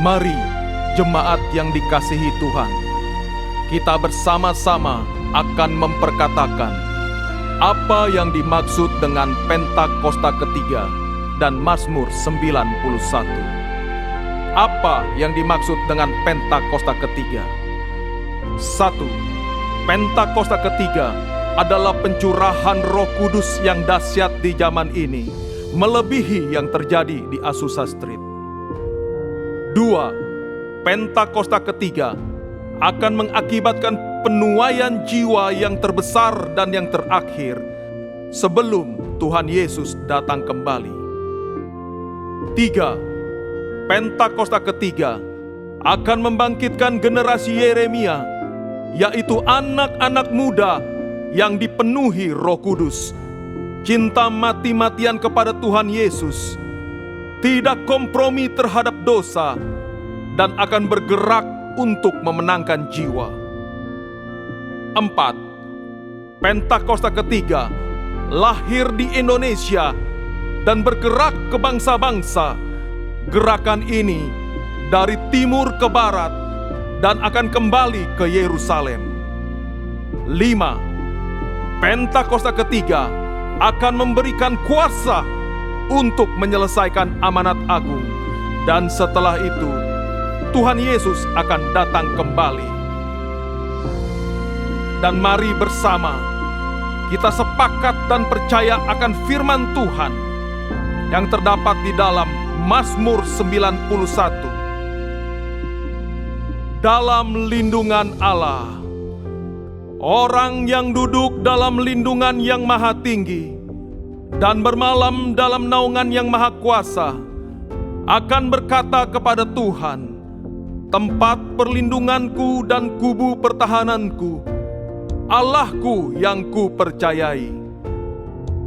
Mari, jemaat yang dikasihi Tuhan, kita bersama-sama akan memperkatakan apa yang dimaksud dengan Pentakosta ketiga dan Mazmur 91. Apa yang dimaksud dengan Pentakosta ketiga? 1. Pentakosta ketiga adalah pencurahan Roh Kudus yang dahsyat di zaman ini, melebihi yang terjadi di Azusa Street. 2. Pentakosta ketiga akan mengakibatkan penuaian jiwa yang terbesar dan yang terakhir sebelum Tuhan Yesus datang kembali. 3. Pentakosta ketiga akan membangkitkan generasi Yeremia, yaitu anak-anak muda yang dipenuhi Roh Kudus, cinta mati-matian kepada Tuhan Yesus, tidak kompromi terhadap dosa, dan akan bergerak untuk memenangkan jiwa. 4. Pentakosta ketiga lahir di Indonesia dan bergerak ke bangsa-bangsa. Gerakan ini dari timur ke barat dan akan kembali ke Yerusalem. 5. Pentakosta ketiga akan memberikan kuasa untuk menyelesaikan amanat agung, dan setelah itu Tuhan Yesus akan datang kembali. Dan mari bersama kita sepakat dan percaya akan firman Tuhan yang terdapat di dalam Mazmur 91. Dalam lindungan Allah, orang yang duduk dalam lindungan yang maha tinggi dan bermalam dalam naungan yang maha kuasa akan berkata kepada Tuhan, tempat perlindunganku dan kubu pertahananku, Allahku yang ku percayai.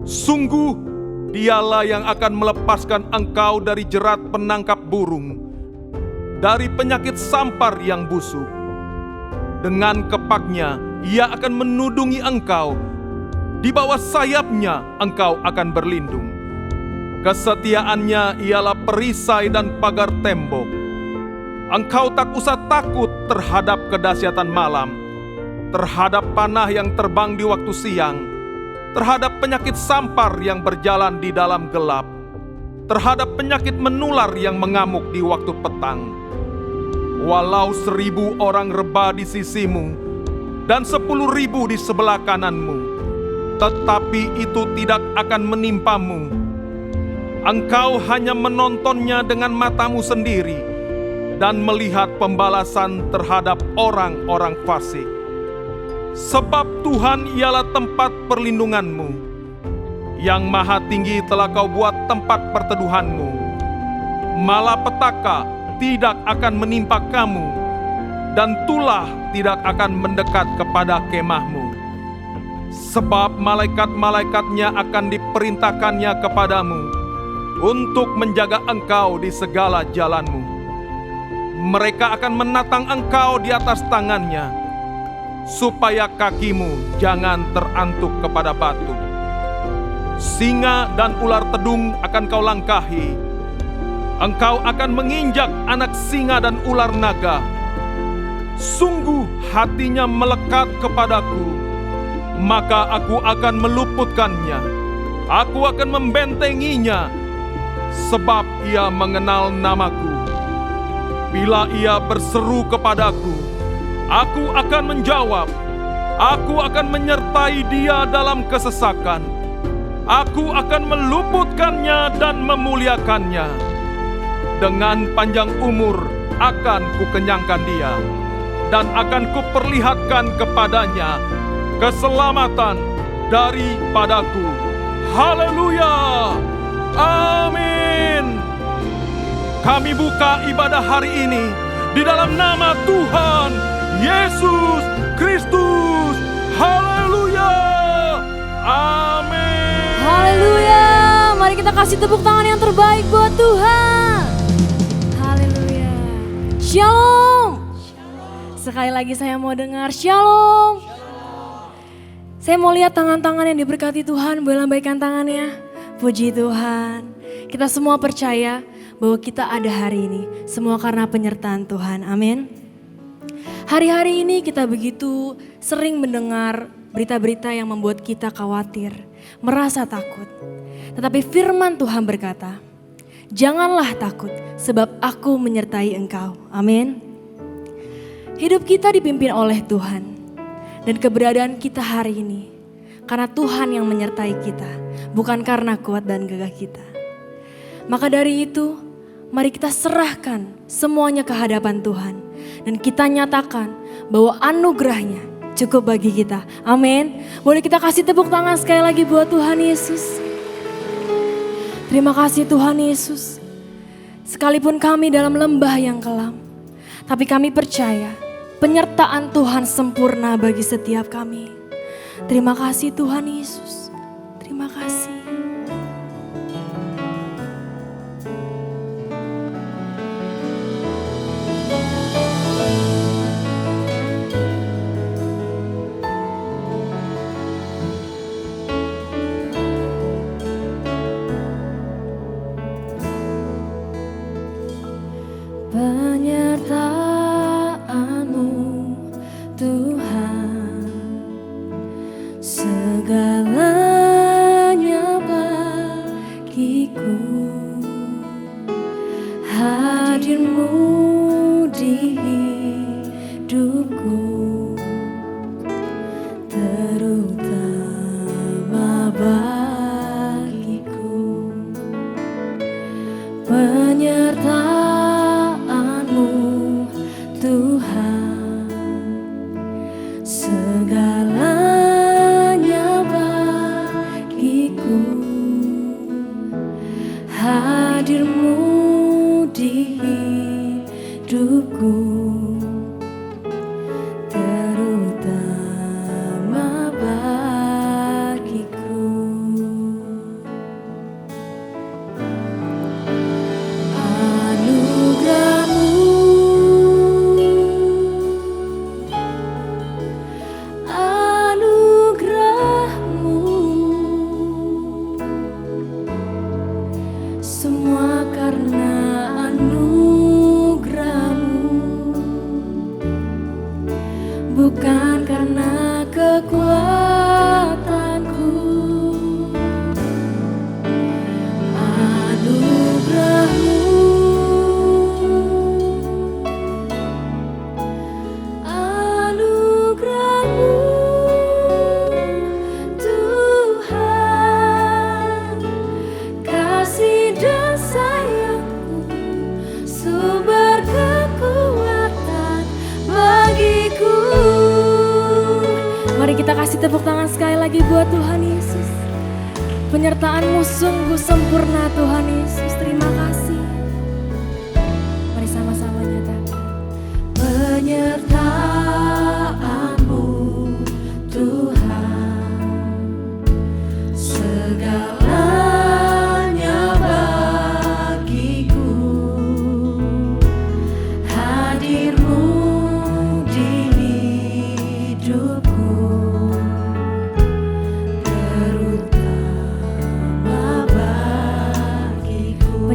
Sungguh Dialah yang akan melepaskan engkau dari jerat penangkap burung, dari penyakit sampar yang busuk. Dengan kepaknya Ia akan menudungi engkau, di bawah sayapnya engkau akan berlindung. Kesetiaannya ialah perisai dan pagar tembok. Engkau tak usah takut terhadap kedahsyatan malam, terhadap panah yang terbang di waktu siang, terhadap penyakit sampar yang berjalan di dalam gelap, terhadap penyakit menular yang mengamuk di waktu petang. Walau 1000 orang rebah di sisimu dan 10.000 di sebelah kananmu, tetapi itu tidak akan menimpamu. Engkau hanya menontonnya dengan matamu sendiri dan melihat pembalasan terhadap orang-orang fasik. Sebab Tuhan ialah tempat perlindunganmu, yang maha tinggi telah kau buat tempat perteduhanmu. Malapetaka tidak akan menimpa kamu, dan tulah tidak akan mendekat kepada kemahmu. Sebab malaikat-malaikatnya akan diperintahkannya kepadamu untuk menjaga engkau di segala jalanmu. Mereka akan menatang engkau di atas tangannya, supaya kakimu jangan terantuk kepada batu. Singa dan ular tedung akan kau langkahi. Engkau akan menginjak anak singa dan ular naga. Sungguh hatinya melekat kepadaku, maka aku akan meluputkannya. Aku akan membentenginya, sebab ia mengenal namaku. Bila ia berseru kepadaku, aku akan menjawab. Aku akan menyertai dia dalam kesesakan. Aku akan meluputkannya dan memuliakannya. Dengan panjang umur akan kukenyangkan dia, dan akan kuperlihatkan kepadanya keselamatan daripadaku. Haleluya! Amin. Kami buka ibadah hari ini di dalam nama Tuhan Yesus Kristus. Haleluya! Amin. Haleluya! Mari kita kasih tepuk tangan yang terbaik buat Tuhan. Haleluya! Shalom. Sekali lagi saya mau dengar shalom. Saya mau lihat tangan-tangan yang diberkati Tuhan. Boleh lambaikan tangannya. Puji Tuhan. Kita semua percaya bahwa kita ada hari ini. Semua karena penyertaan Tuhan, amin. Hari-hari ini kita begitu sering mendengar berita-berita yang membuat kita khawatir, merasa takut. Tetapi firman Tuhan berkata, janganlah takut sebab aku menyertai engkau, amin. Hidup kita dipimpin oleh Tuhan dan keberadaan kita hari ini karena Tuhan yang menyertai kita, bukan karena kuat dan gagah kita. Maka dari itu, mari kita serahkan semuanya ke hadapan Tuhan. Dan kita nyatakan bahwa anugerahnya cukup bagi kita. Amin. Boleh kita kasih tepuk tangan sekali lagi buat Tuhan Yesus. Terima kasih Tuhan Yesus. Sekalipun kami dalam lembah yang kelam, tapi kami percaya penyertaan Tuhan sempurna bagi setiap kami. Terima kasih Tuhan Yesus. Terima kasih. Penyertaan-Mu Tuhan, segalanya bagiku. Hadir-Mu di hidupku, terutama bagiku. Penyertaan-Mu Tuhan, segalanya bagiku. Hadir-Mu di hidupku, terutama bagiku. Anugerah-Mu, semua karena anugerah-Mu, bukan karena kekuatanku. Anugerah-Mu, anugerah-Mu Tuhan, kasih dan sayang-Mu, sumber kekuatan bagiku. Mari kita kasih tepuk tangan sekali lagi buat Tuhan Yesus. Penyertaan-Mu sungguh sempurna Tuhan Yesus, terima kasih. Mari sama-sama nyatakan. Penyertaan-Mu Tuhan, segalanya bagiku. Hadir-Mu di hidupku, terutama bagiku.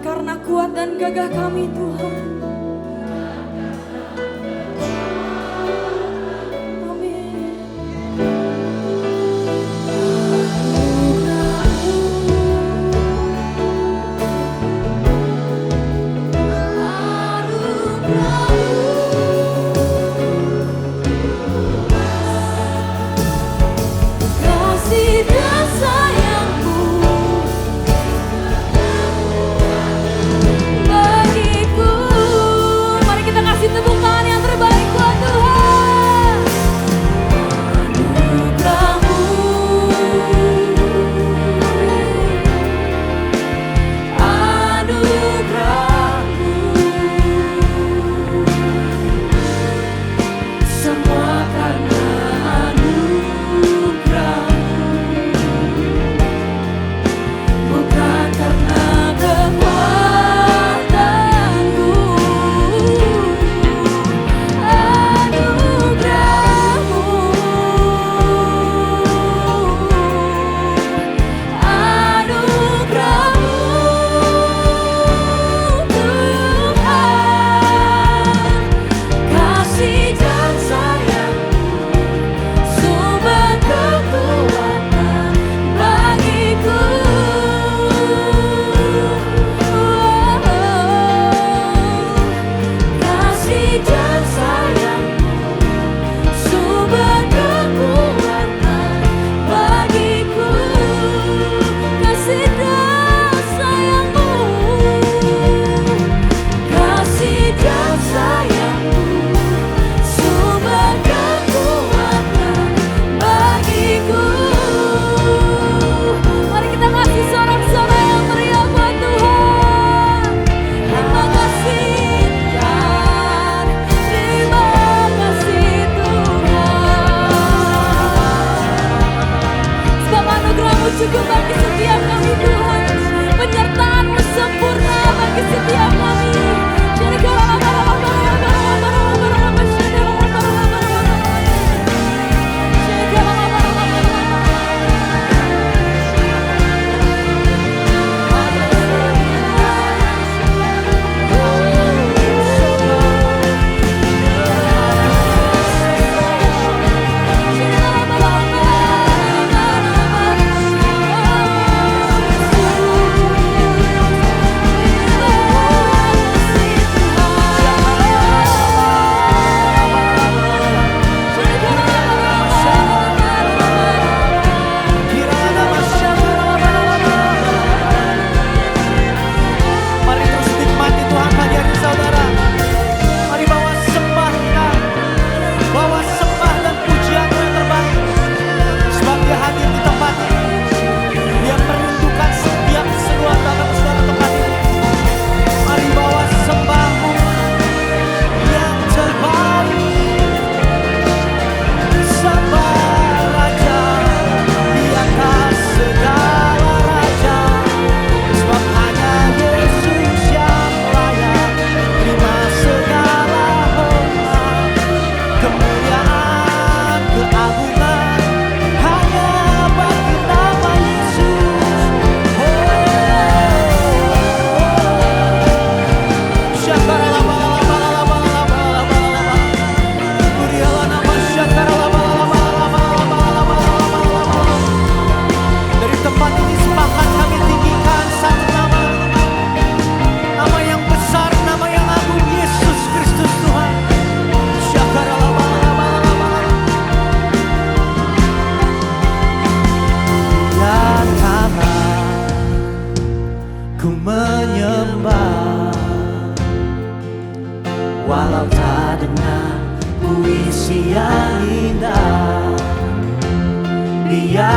karena kuat dan gagah kami Tuhan. Amin. Kasih dan sayangmu bagiku. Mari kita kasih tepuk tangan yang terbaik buat Tuhan. Anugerahmu, anugerahmu, semua karena anugerahmu, bukan karena kekuatanku. Anugerahmu, anugerahmu Tuhan, kasih dan sayangmu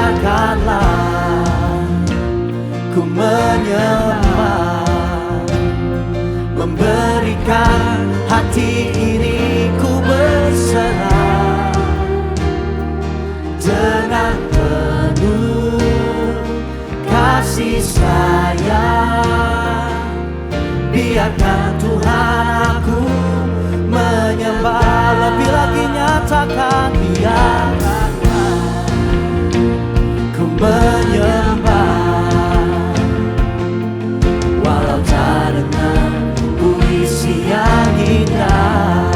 biarkanlah ku menyembah, memberikan hati ini ku berserah dengan penuh kasih sayang. Biarkan Tuhan aku menyembah, lebih lagi nyatakan biarkanlah ku menyembah, walau tak dengan puisi yang indah.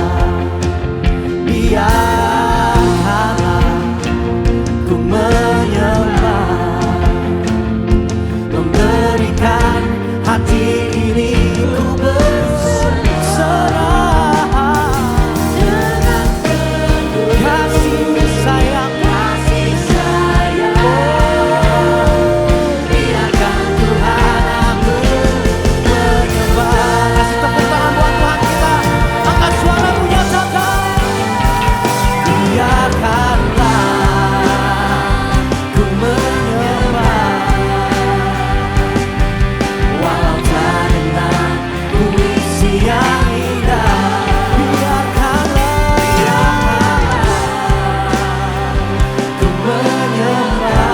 Biarkanlah ku menyembah, memberikan hati ini ku berserah dengan penuh kasih sayang. Biarkan Tuhan aku menyembah. Kasih tepuk tangan buat Tuhan kita. Angkat suaramu nyatakan. Biarkanlah ku menyembah, walau tak dengan puisi yang indah. Biarkanlah ku menyembah,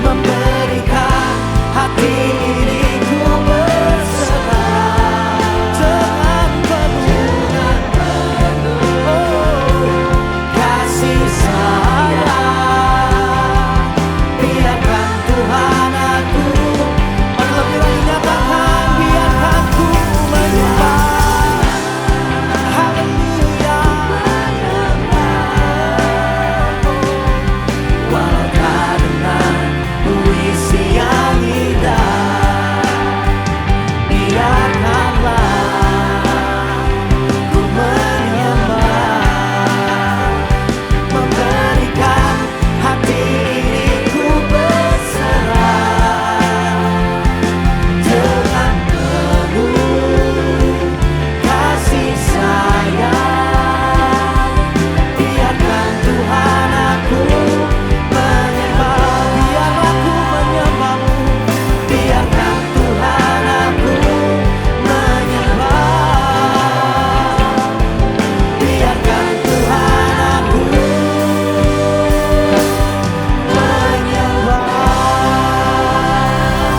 memberikan hati ini ku berserah dengan penuh kasih sayang. Biarkan Tuhan aku, lebih lagi nyatakan, biarkan ku menyembah. Haleluya. Walau tak dengan puisi yang indah, biarkanlah ku menyembah, memberikan hati ini ku berserah dengan penuh kasih sayang. Biarkan Tuhan aku menyembah, biarlah ku menyembah-Mu. Biarkan Tuhan aku menyembah, biarkan Tuhan aku menyembah.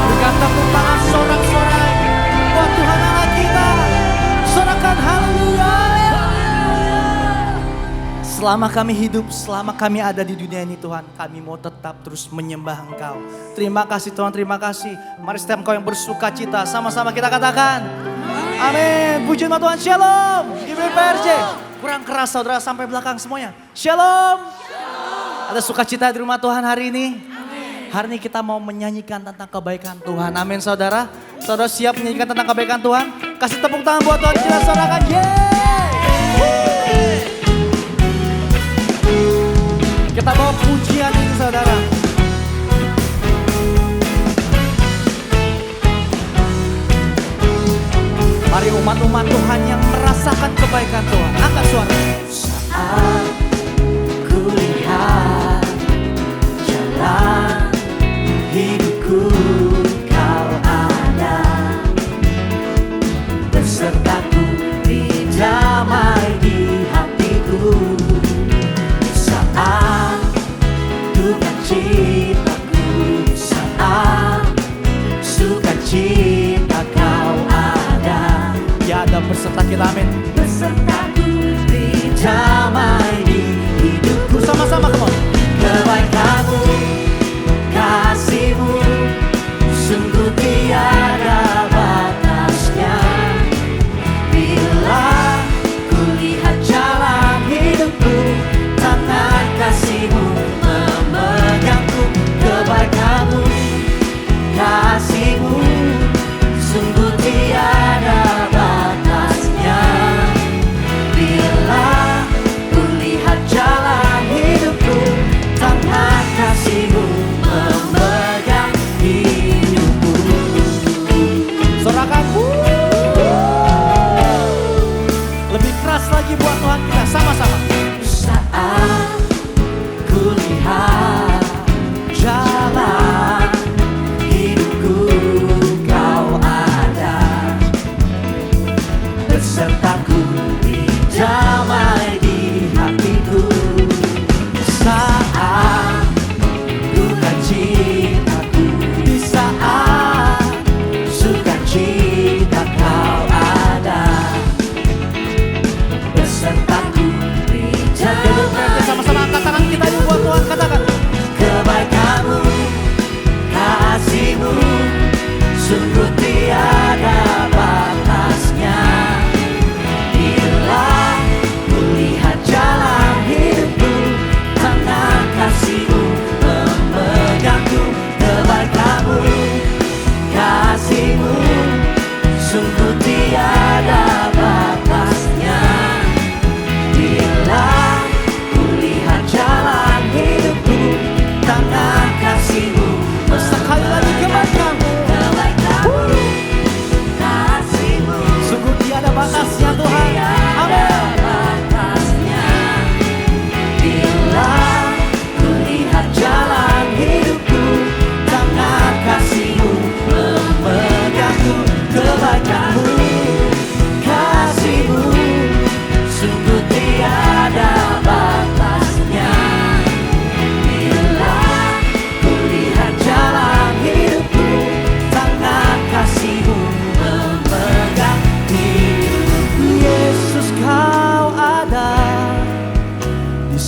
Berikan tepuk tangan sorak-sorai buat Tuhan Allah kita. Sorakan haleluya. Selama kami hidup, selama kami ada di dunia ini Tuhan, kami mau tetap terus menyembah Engkau. Terima kasih Tuhan, terima kasih. Mari setiap Engkau yang bersuka cita, sama-sama kita katakan amin. Puji nama Tuhan, shalom. GBPRJ, kurang keras saudara, sampai belakang semuanya. Shalom. Ada sukacita di rumah Tuhan hari ini? Hari ini kita mau menyanyikan tentang kebaikan Tuhan. Amin saudara. Saudara siap menyanyikan tentang kebaikan Tuhan? Kasih tepuk tangan buat Tuhan, kita sorakan. Kita bawa pujian ini saudara. Mari umat-umat Tuhan yang merasakan kebaikan Tuhan, angkat suara. Saat ku lihat jalan hidupku, Kau ada besertaku, dijamai di hatiku. Saat duka citaku, saat sukacita Kau ada. Ya, ada beserta kita, amin. Besertaku, dijamai di hidupku. Sama-sama, come on. Kebaikan-Mu, kasih-Mu, sungguh tiada batasnya. Bila ku lihat jalan hidupku, tangan kasih-Mu memegangku. Kebaikan-Mu, kasih-Mu, sungguh tiada batasnya. Bila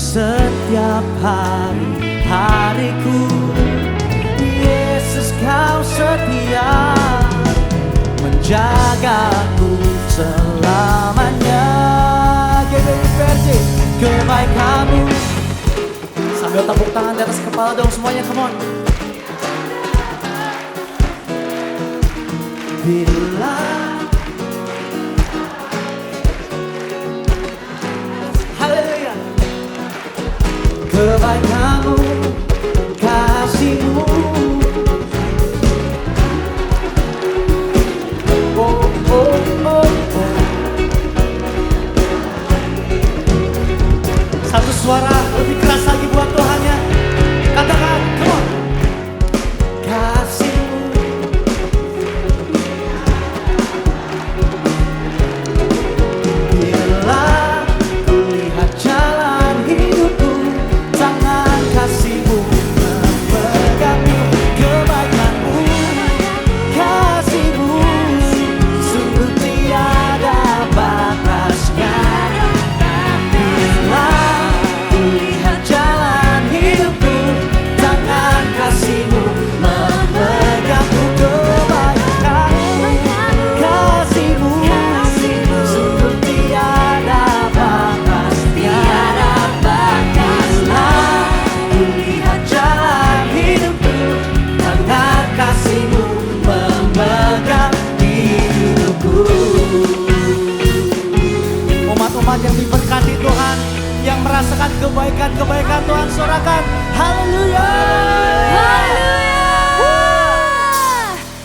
setiap hari-hariku. Yesus kau setia menjagaku selamanya. GBI Versi, kebaikanmu. Sambil tepuk tangan di atas kepala dong semuanya, come on. Bila haleluya, kebaikanmu, kasihmu, oh, oh, oh, oh. Satu suara lebih keras lagi buat Tuhan ya. Katakan, come on. Kasihmu, bila kulihat jalan hidupku, tangan kasihmu memegangku. Kebaikanmu, kasihmu, sungguh tiada batasnya. Bila kulihat jalan hidupku, tangan kasihmu memegangku. Kebaikanmu, kasihmu, sungguh tiada batasnya. Bila kulihat jalan hidupku, tangan kasihmu memegang hidupku. Umat-umat yang diberkati Tuhan, yang merasakan kebaikan-kebaikan Tuhan, sorakan haleluya. Haleluya.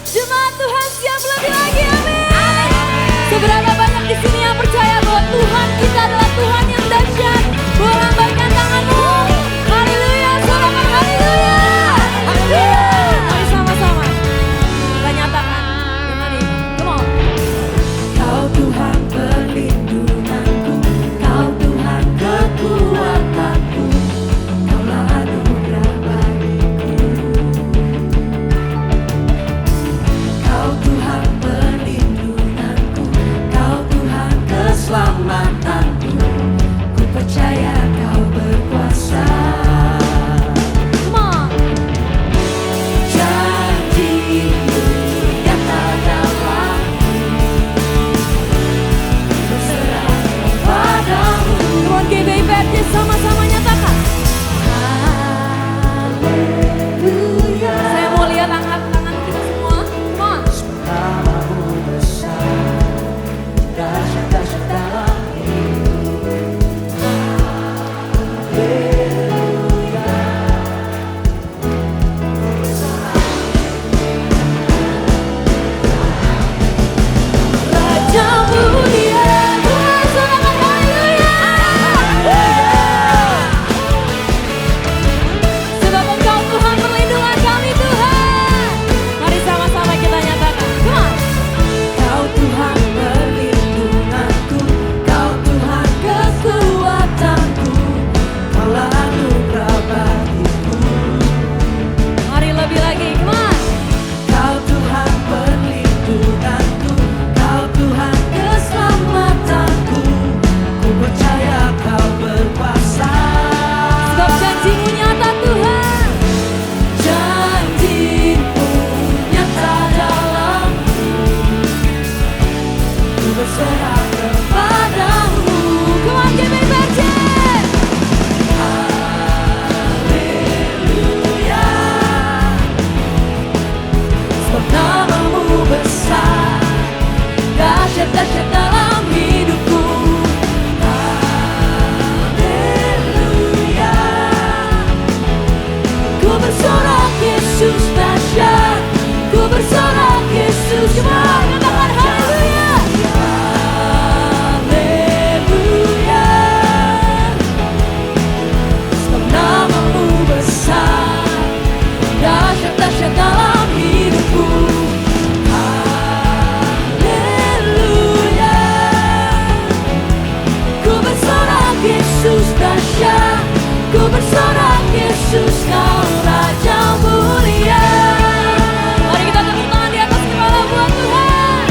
Jemaat Tuhan siap lebih lagi, amin. Seberapa banyak di sini yang percaya bahwa Tuhan kita adalah Tuhan yang dahsyat? Boleh lambaikan tanganmu. Haleluya, sorakan haleluya. Mari sama-sama kita nyatakan dengan ini. Come on. Kau Tuhan perlindunganku, Kau Tuhan kekuatanku, Kaulah anugerah bagiku. Kau Tuhan perlindunganku, Kau Tuhan keselamatanku, ku percaya Kau berkuasa. Come on. Janji-Mu nyata dalamku, berserah padamu. Come on GBI Versi, sama-sama nyatakan haleluya. Saya mau lihat angkat tangan kita semua. Come on. Namamu besar, dahsyat-dahsyat dalam Raja mulia, Tuhan sorakan haleluya. Sebab Engkau Tuhan perlindungan kami Tuhan. Mari sama-sama kita nyatakan. Come on. Kau Tuhan perlindunganku, Kau Tuhan kekuatanku, Kaulah anugerah bagiku. mari lebih lagi. Come on. Kau Tuhan perlindunganku, Kau Tuhan keselamatanku, ku percaya Kau berkuasa. Sebab janji-Mu nyata Tuhan. Janji-Mu nyata dalamku, ku berserah kepadamu. Come on GBI Versi. Haleluya, sebab namamu besar, dahsyat-dahsyat dalam hidupku. Haleluya, ku bersorak Yesus dahsyat, ku bersorak Yesus. Come on, katakan haleluya. Haleluya, sebab namamu besar, dahsyat-dahsyat dalam hidupku. Haleluya, ku bersorak Yesus dahsyat, ku bersorak Yesus, Kau Raja mulia. Mari kita tepuk tangan di atas kepala buat Tuhan.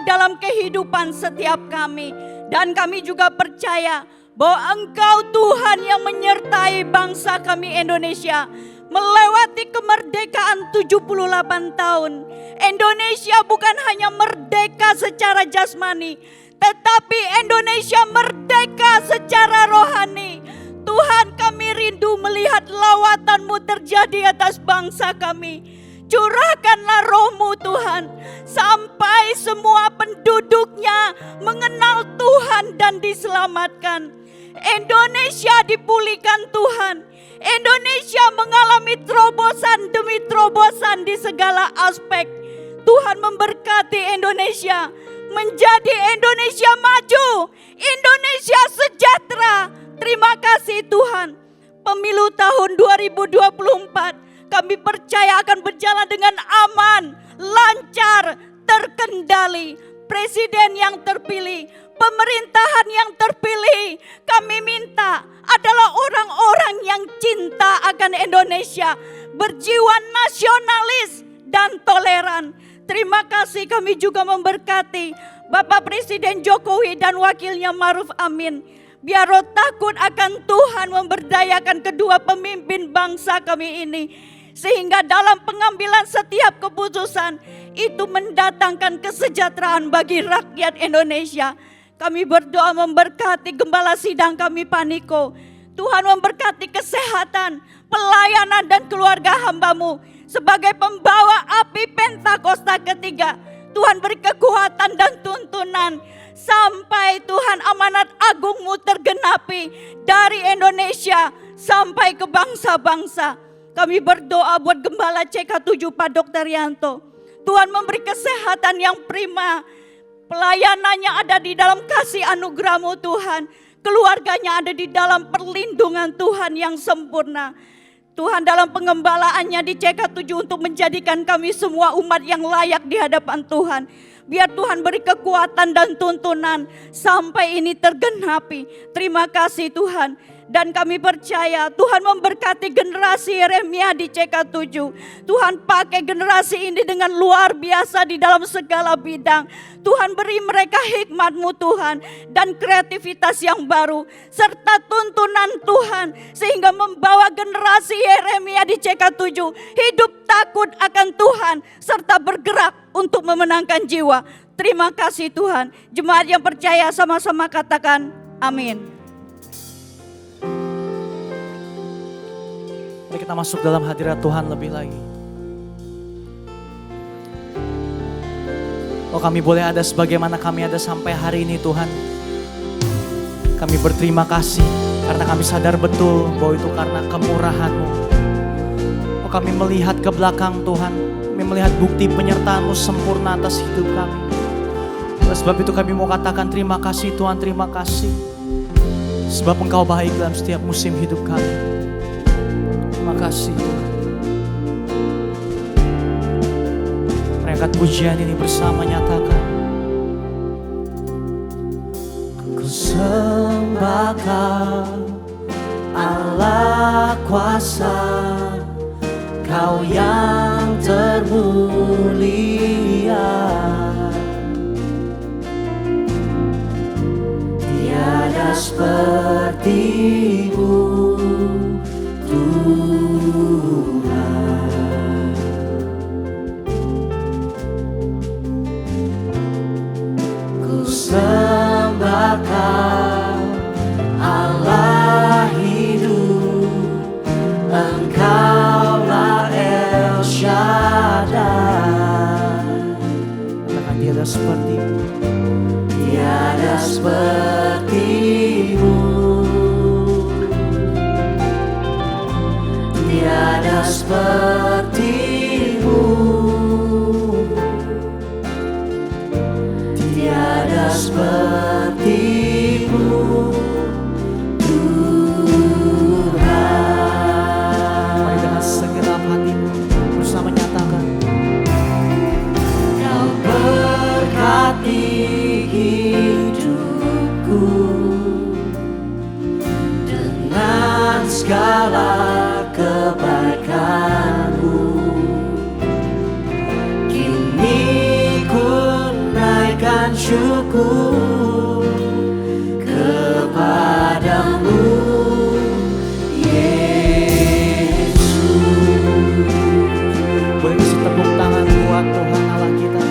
dalam kehidupan setiap kami. Dan kami juga percaya bahwa Engkau Tuhan yang menyertai bangsa kami Indonesia melewati kemerdekaan 78 tahun. Indonesia bukan hanya merdeka secara jasmani, tetapi Indonesia merdeka secara rohani. Tuhan, kami rindu melihat lawatan-Mu terjadi atas bangsa kami. Curahkanlah roh-Mu Tuhan, sampai semua penduduknya mengenal Tuhan dan diselamatkan. Indonesia dipulihkan Tuhan. Indonesia mengalami terobosan demi terobosan di segala aspek. Tuhan memberkati Indonesia menjadi Indonesia maju, Indonesia sejahtera. Terima kasih Tuhan. Pemilu tahun 2024 kami percaya akan berjalan dengan aman, lancar, terkendali. Presiden yang terpilih, pemerintahan yang terpilih, kami minta adalah orang-orang yang cinta akan Indonesia, berjiwa nasionalis dan toleran. Terima kasih, kami juga memberkati Bapak Presiden Jokowi dan wakilnya Maruf Amin. Biar roh takut akan Tuhan memberdayakan kedua pemimpin bangsa kami ini. Sehingga dalam pengambilan setiap keputusan itu mendatangkan kesejahteraan bagi rakyat Indonesia. Kami berdoa memberkati gembala sidang kami Paniko. Tuhan memberkati kesehatan, pelayanan dan keluarga hamba-Mu. Sebagai pembawa api Pentakosta ketiga, Tuhan beri kekuatan dan tuntunan. Sampai Tuhan amanat agung-Mu tergenapi dari Indonesia sampai ke bangsa-bangsa. Kami berdoa buat Gembala CK7 Pak Dr. Yanto. Tuhan memberi kesehatan yang prima. Pelayanannya ada di dalam kasih anugerah-Mu Tuhan. Keluarganya ada di dalam perlindungan Tuhan yang sempurna. Tuhan dalam pengembalaannya di CK7 untuk menjadikan kami semua umat yang layak di hadapan Tuhan. Biar Tuhan beri kekuatan dan tuntunan sampai ini tergenapi. Terima kasih Tuhan. Dan kami percaya Tuhan memberkati generasi Yeremia di CK7. Tuhan pakai generasi ini dengan luar biasa di dalam segala bidang. Tuhan beri mereka hikmat-Mu Tuhan dan kreativitas yang baru. Serta tuntunan Tuhan sehingga membawa generasi Yeremia di CK7 hidup takut akan Tuhan serta bergerak untuk memenangkan jiwa. Terima kasih Tuhan. Jemaat yang percaya sama-sama katakan amin. Mari kita masuk dalam hadirat Tuhan lebih lagi. Oh, kami boleh ada sebagaimana kami ada sampai hari ini Tuhan. Kami berterima kasih karena kami sadar betul bahwa itu karena kemurahan-Mu. Oh, kami melihat ke belakang Tuhan. Kami melihat bukti penyertaan-Mu sempurna atas hidup kami. Oleh sebab itu kami mau katakan terima kasih Tuhan, terima kasih. Sebab Engkau baik dalam setiap musim hidup kami. Terima kasih Tuhan. Angkat pujian ini bersama nyatakan. Ku sembah Kau Allah kuasa, Kau yang termulia. Tiada seperti-Mu Tuhan. Ku sembah Kau Allah hidup, Engkaulah El Shaddai. Katakan tiada seperti-Mu, tiada seperti-Mu, tiada seperti-Mu, tiada seperti-Mu Tuhan. Mari dengan segenap hatimu bersama nyatakan. Kau berkati hidupku dengan segala kebaikan-Mu. syukur kepadamu, Yesus. Boleh kasih tepuk tangan buat Tuhan Allah kita.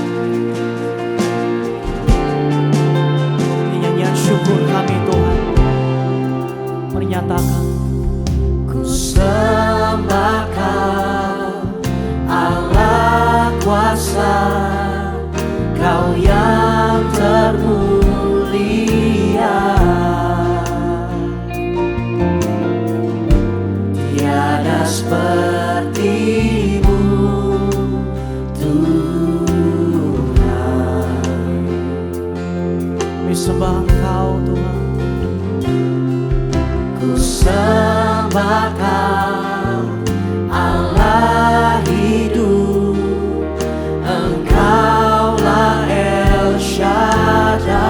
Ini nyanyian syukur kami Tuhan, menyatakan ku sembah Kau Allah kuasa, Kau yang termulia. Tiada seperti-Mu Tuhan. Kami sembah Engkau Tuhan, ku sembah Kau Allah hidup, Engkaulah El Shaddai.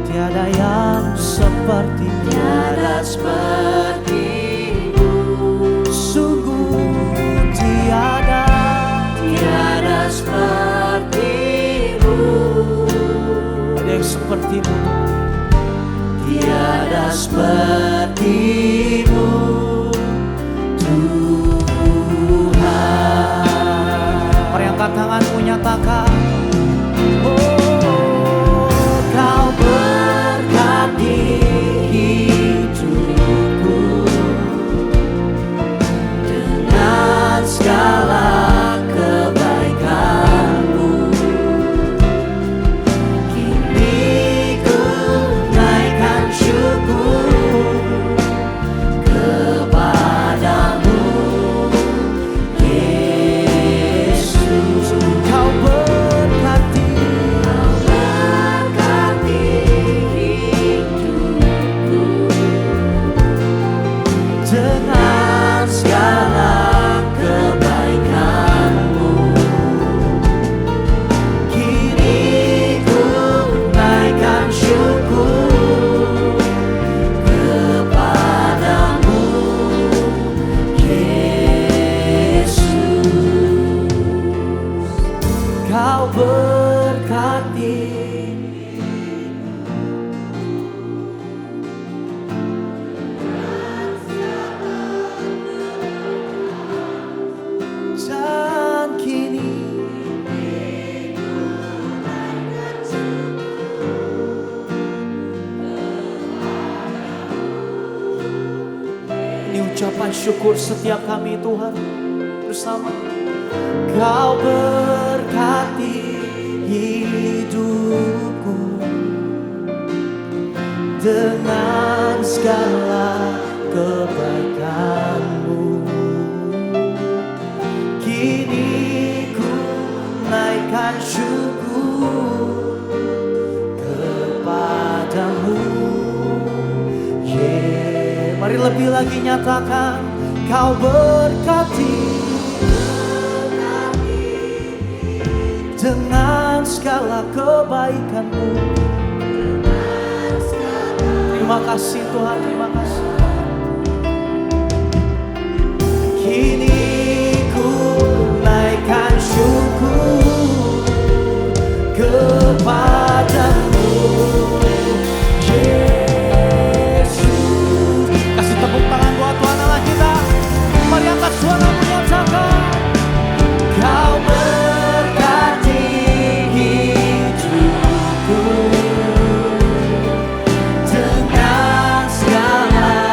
Tiada yang seperti, tiada seperti-Mu. Sungguh tiada, tiada seperti-Mu. Ada yang seperti-Mu, tiada seperti-Mu Tuhan. Mari angkat tanganmu, nyatakan, oh Kau berkati hidupku dengan segala kebaikan-Mu. Kini ku naikkan syukur kepadamu, Yesus. Kau berkati hidupku dengan segala kebaikan-Mu. Kini ku naikkan syukur kepadamu, Yesus. Kau berkati dan kini ini ucapan syukur setiap kami Tuhan bersama. Kau berkati hidupku dengan segala kebaikan-Mu. Kini ku naikkan syukur kepadamu, Mari lebih lagi nyatakan, Kau berkati dengan segala kebaikan-Mu. Terima kasih Tuhan, terima kasih. Kini ku naikkan syukur kepadamu, Yesus. Kasih tepuk tangan buat Tuhan Allah kita. Mari angkat suara menyatakan, Kau berkati hidupku dengan segala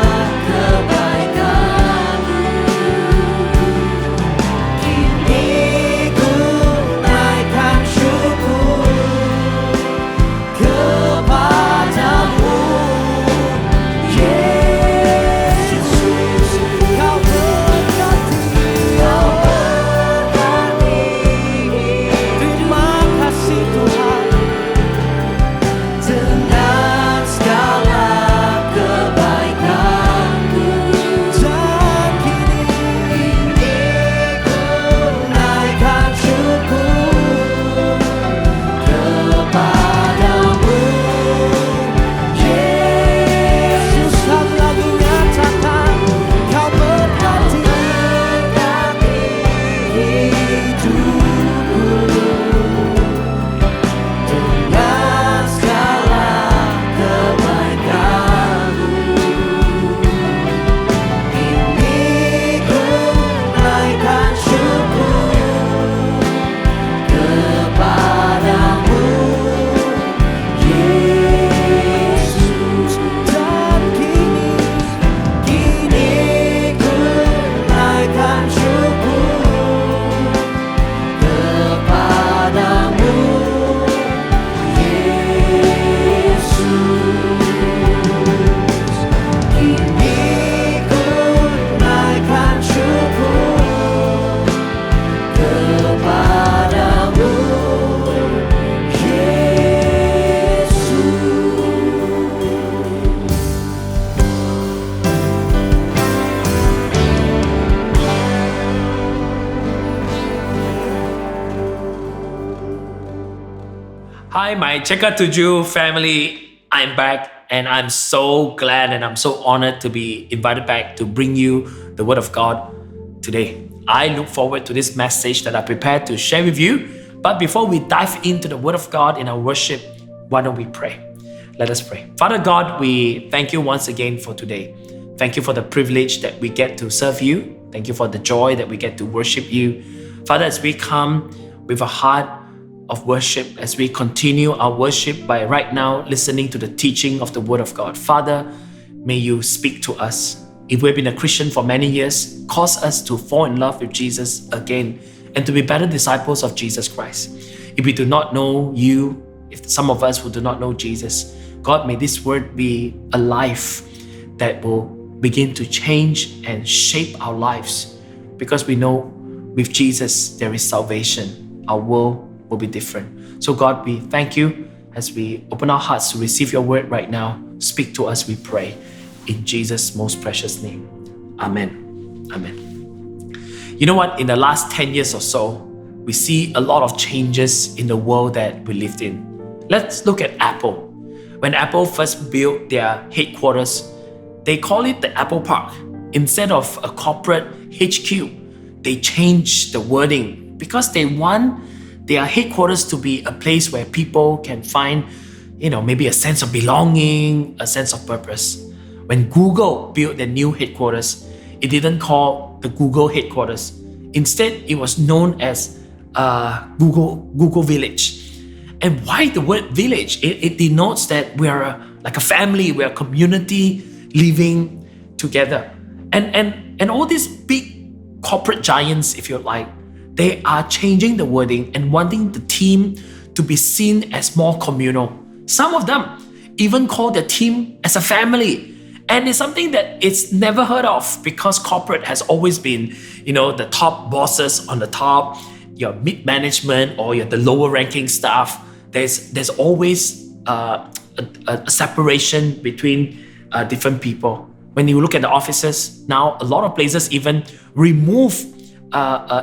Hi, my Ceka Tuju family. I'm back and I'm so glad and I'm so honored to be invited back to bring you the Word of God today. I look forward to this message that I prepared to share with you. But before we dive into the Word of God in our worship, why don't we pray? Let us pray. Father God, we thank you once again for today. Thank you for the privilege that we get to serve you. Thank you for the joy that we get to worship you. Father, as we come with a heart of worship, as we continue our worship by right now listening to the teaching of the Word of God, Father, may you speak to us. If we've been a Christian for many years, cause us to fall in love with Jesus again and to be better disciples of Jesus Christ. If we do not know you, if some of us who do not know Jesus, God, may this word be a life that will begin to change and shape our lives, because we know with Jesus there is salvation. Our world will be different. So God, we thank you as we open our hearts to receive your word right now. Speak to us, we pray. In Jesus' most precious name. Amen. Amen. You know what? In the last 10 years or so, we see a lot of changes in the world that we lived in. Let's look at Apple. When Apple first built their headquarters, they call it the Apple Park. Instead of a corporate HQ, they changed the wording because they want their headquarters to be a place where people can find, maybe a sense of belonging, a sense of purpose. When Google built their new headquarters, it didn't call the Google headquarters. Instead, it was known as Google Village. And why the word village? It denotes that we are like a family, we are a community living together. And all these big corporate giants, if you like, they are changing the wording and wanting the team to be seen as more communal. Some of them even call their team as a family. And it's something that it's never heard of, because corporate has always been, the top bosses on the top, your mid-management or the lower ranking staff. There's always a separation between different people. When you look at the offices now, a lot of places even remove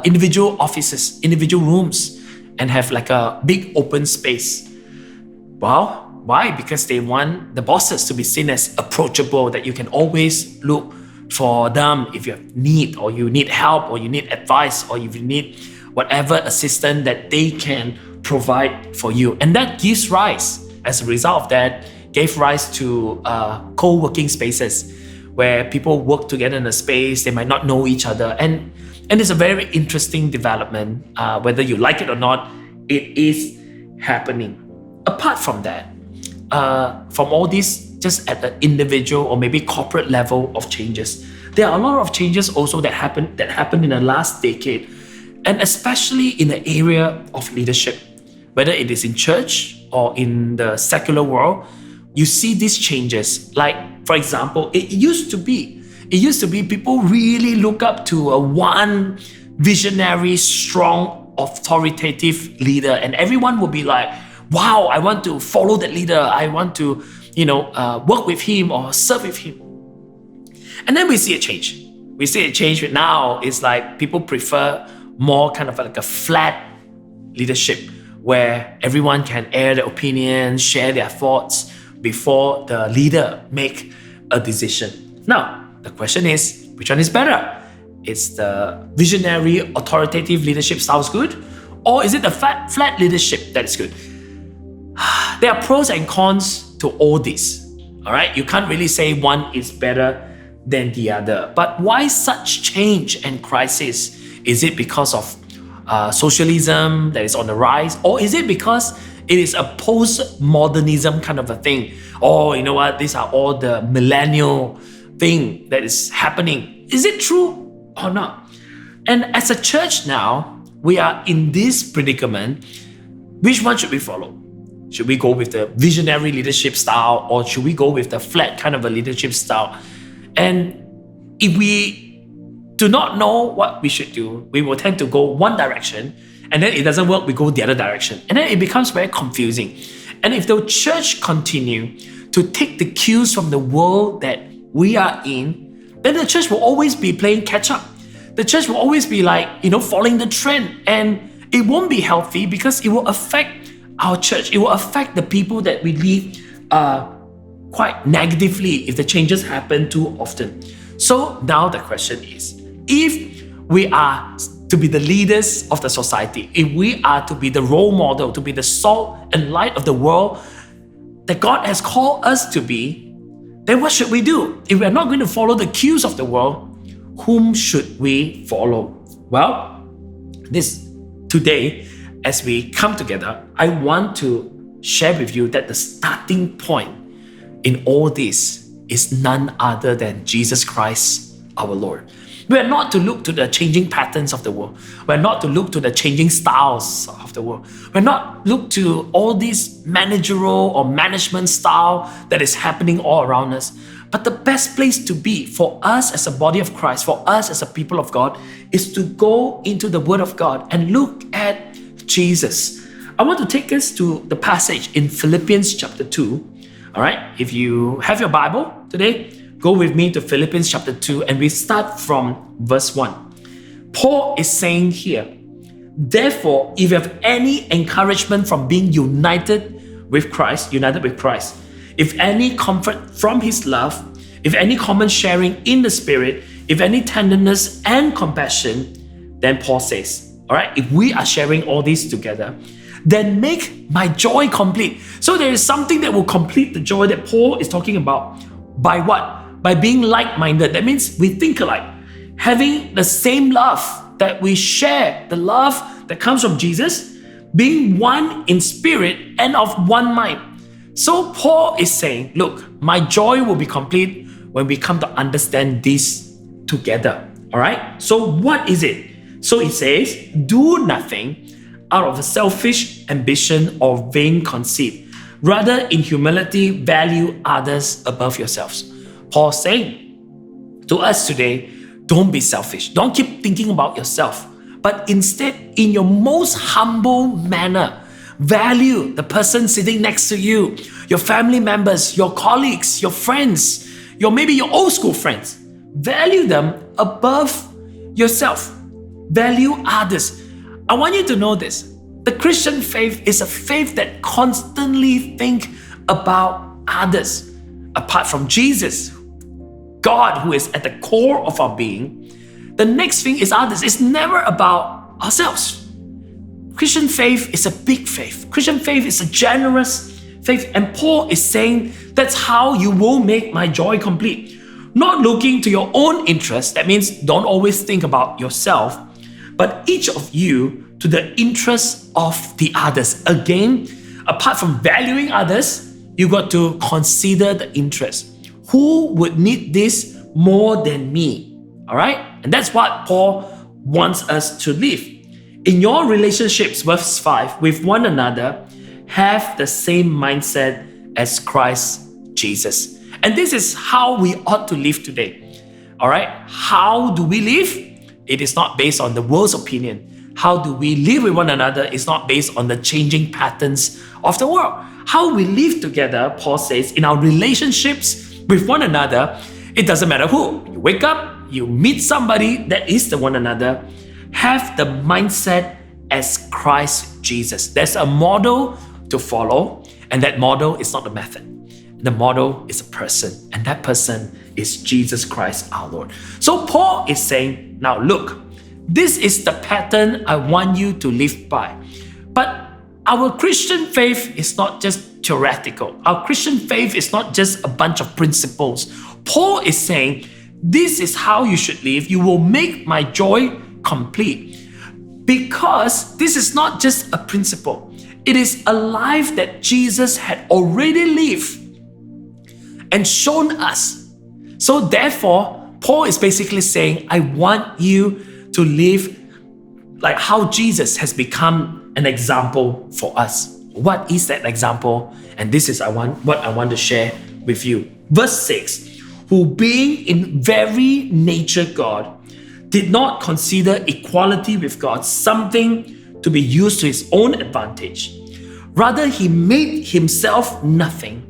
individual offices, individual rooms, and have like a big open space. Well, why? Because they want the bosses to be seen as approachable, that you can always look for them if you have need, or you need help, or you need advice, or if you need whatever assistance that they can provide for you. And that gives rise, as a result of that, gave rise to co-working spaces where people work together in a space. They might not know each other. And it's a very interesting development. Whether you like it or not, it is happening. Apart from that, from all these, just at the individual or maybe corporate level of changes, there are a lot of changes also that happened in the last decade, and especially in the area of leadership. Whether it is in church or in the secular world, you see these changes. Like, for example, it used to be people really look up to a one visionary, strong, authoritative leader, and everyone will be like, wow, I want to follow that leader. I want to, work with him or serve with him. And then we see a change. We see a change now. It's like people prefer more kind of like a flat leadership, where everyone can air their opinions, share their thoughts before the leader make a decision. Now, the question is, which one is better? Is the visionary, authoritative leadership styles good? Or is it the flat leadership that is good? There are pros and cons to all this. All right, you can't really say one is better than the other. But why such change and crisis? Is it because of socialism that is on the rise? Or is it because it is a post-modernism kind of a thing? Oh, you know what? These are all the millennial thing that is happening. Is it true or not? And as a church now, we are in this predicament. Which one should we follow? Should we go with the visionary leadership style, or should we go with the flat kind of a leadership style? And if we do not know what we should do, we will tend to go one direction, and then it doesn't work, we go the other direction. And then it becomes very confusing. And if the church continue to take the cues from the world that we are in, then the church will always be playing catch up. The church will always be like, following the trend, and it won't be healthy because it will affect our church. It will affect the people that we lead quite negatively if the changes happen too often. So now the question is, if we are to be the leaders of the society, if we are to be the role model, to be the salt and light of the world that God has called us to be, then what should we do? If we are not going to follow the cues of the world, whom should we follow? Well, today, as we come together, I want to share with you that the starting point in all this is none other than Jesus Christ, our Lord. We are not to look to the changing patterns of the world. We're not to look to the changing styles of the world. We're not look to all these managerial or management style that is happening all around us. But the best place to be for us as a body of Christ, for us as a people of God, is to go into the Word of God and look at Jesus. I want to take us to the passage in Philippians chapter 2. All right, if you have your Bible today, go with me to Philippians chapter 2 and we start from verse 1. Paul is saying here, therefore, if you have any encouragement from being united with Christ, if any comfort from his love, if any common sharing in the Spirit, if any tenderness and compassion, then Paul says, all right, if we are sharing all these together, then make my joy complete. So there is something that will complete the joy that Paul is talking about. By what? By being like-minded. That means we think alike. Having the same love that we share, the love that comes from Jesus, being one in spirit and of one mind. So Paul is saying, look, my joy will be complete when we come to understand this together. All right? So what is it? So it says, do nothing out of a selfish ambition or vain conceit. Rather, in humility, value others above yourselves. Paul saying to us today, don't be selfish. Don't keep thinking about yourself. But instead, in your most humble manner, value the person sitting next to you, your family members, your colleagues, your friends, maybe your old school friends. Value them above yourself. Value others. I want you to know this. The Christian faith is a faith that constantly thinks about others. Apart from Jesus, God, who is at the core of our being, the next thing is others. It's never about ourselves. Christian faith is a big faith. Christian faith is a generous faith. And Paul is saying that's how you will make my joy complete. Not looking to your own interest. That means don't always think about yourself, but each of you to the interests of the others. Again, apart from valuing others, you got to consider the interest. Who would need this more than me? All right? And that's what Paul wants us to live. In your relationships, verse 5, with one another, have the same mindset as Christ Jesus. And this is how we ought to live today. All right? How do we live? It is not based on the world's opinion. How do we live with one another is not based on the changing patterns of the world. How we live together, Paul says, in our relationships with one another, it doesn't matter who. You wake up, you meet somebody that is the one another, have the mindset as Christ Jesus. There's a model to follow, and that model is not a method. The model is a person, and that person is Jesus Christ our Lord. So Paul is saying, now look, this is the pattern I want you to live by. But our Christian faith is not just theoretical. Our Christian faith is not just a bunch of principles. Paul is saying, this is how you should live. You will make my joy complete. Because this is not just a principle. It is a life that Jesus had already lived and shown us. So therefore, Paul is basically saying, I want you to live like how Jesus has become an example for us. What is that example? And this is what I want to share with you. Verse 6, who being in very nature God, did not consider equality with God something to be used to his own advantage. Rather, he made himself nothing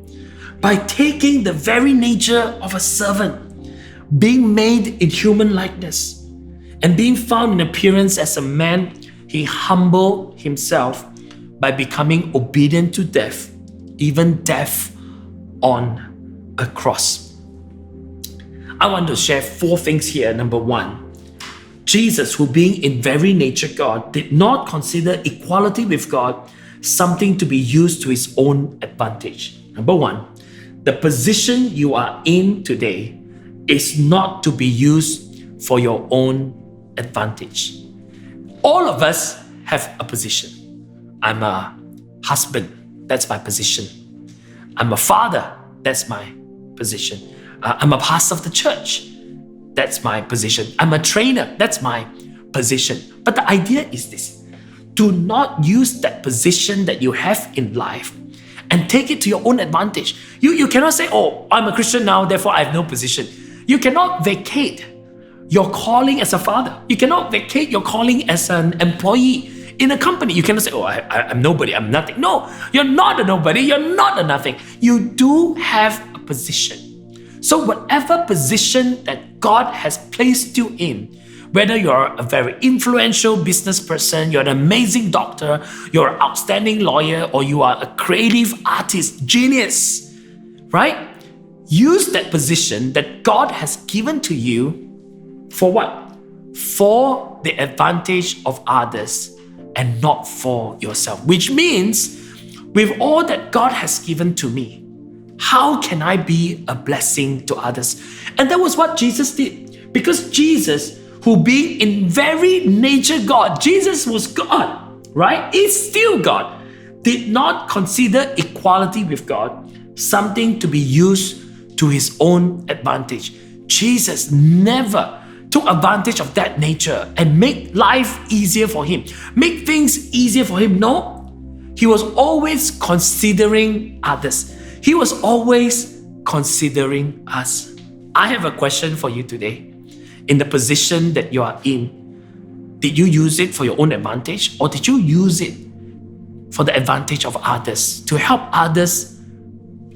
by taking the very nature of a servant, being made in human likeness, and being found in appearance as a man, he humbled himself by becoming obedient to death, even death on a cross. I want to share 4 things here. Number 1, Jesus, who being in very nature God, did not consider equality with God something to be used to his own advantage. Number 1, the position you are in today is not to be used for your own advantage. All of us have a position. I'm a husband, that's my position. I'm a father, that's my position. I'm a pastor of the church, that's my position. I'm a trainer, that's my position. But the idea is this: do not use that position that you have in life and take it to your own advantage. You cannot say, oh, I'm a Christian now, therefore I have no position. You cannot vacate your calling as a father. You cannot vacate your calling as an employee in a company. You cannot say, oh, I'm nobody, I'm nothing. No, you're not a nobody, you're not a nothing. You do have a position. So whatever position that God has placed you in, whether you're a very influential business person, you're an amazing doctor, you're an outstanding lawyer, or you are a creative artist, genius, right? Use that position that God has given to you for what? For the advantage of others and not for yourself. Which means, with all that God has given to me, how can I be a blessing to others? And that was what Jesus did. Because Jesus, who being in very nature God, Jesus was God, right? He's still God, did not consider equality with God something to be used to his own advantage. Jesus never took advantage of that nature and make life easier for him, make things easier for him. No, he was always considering others. He was always considering us. I have a question for you today. In the position that you are in, did you use it for your own advantage, or did you use it for the advantage of others, to help others,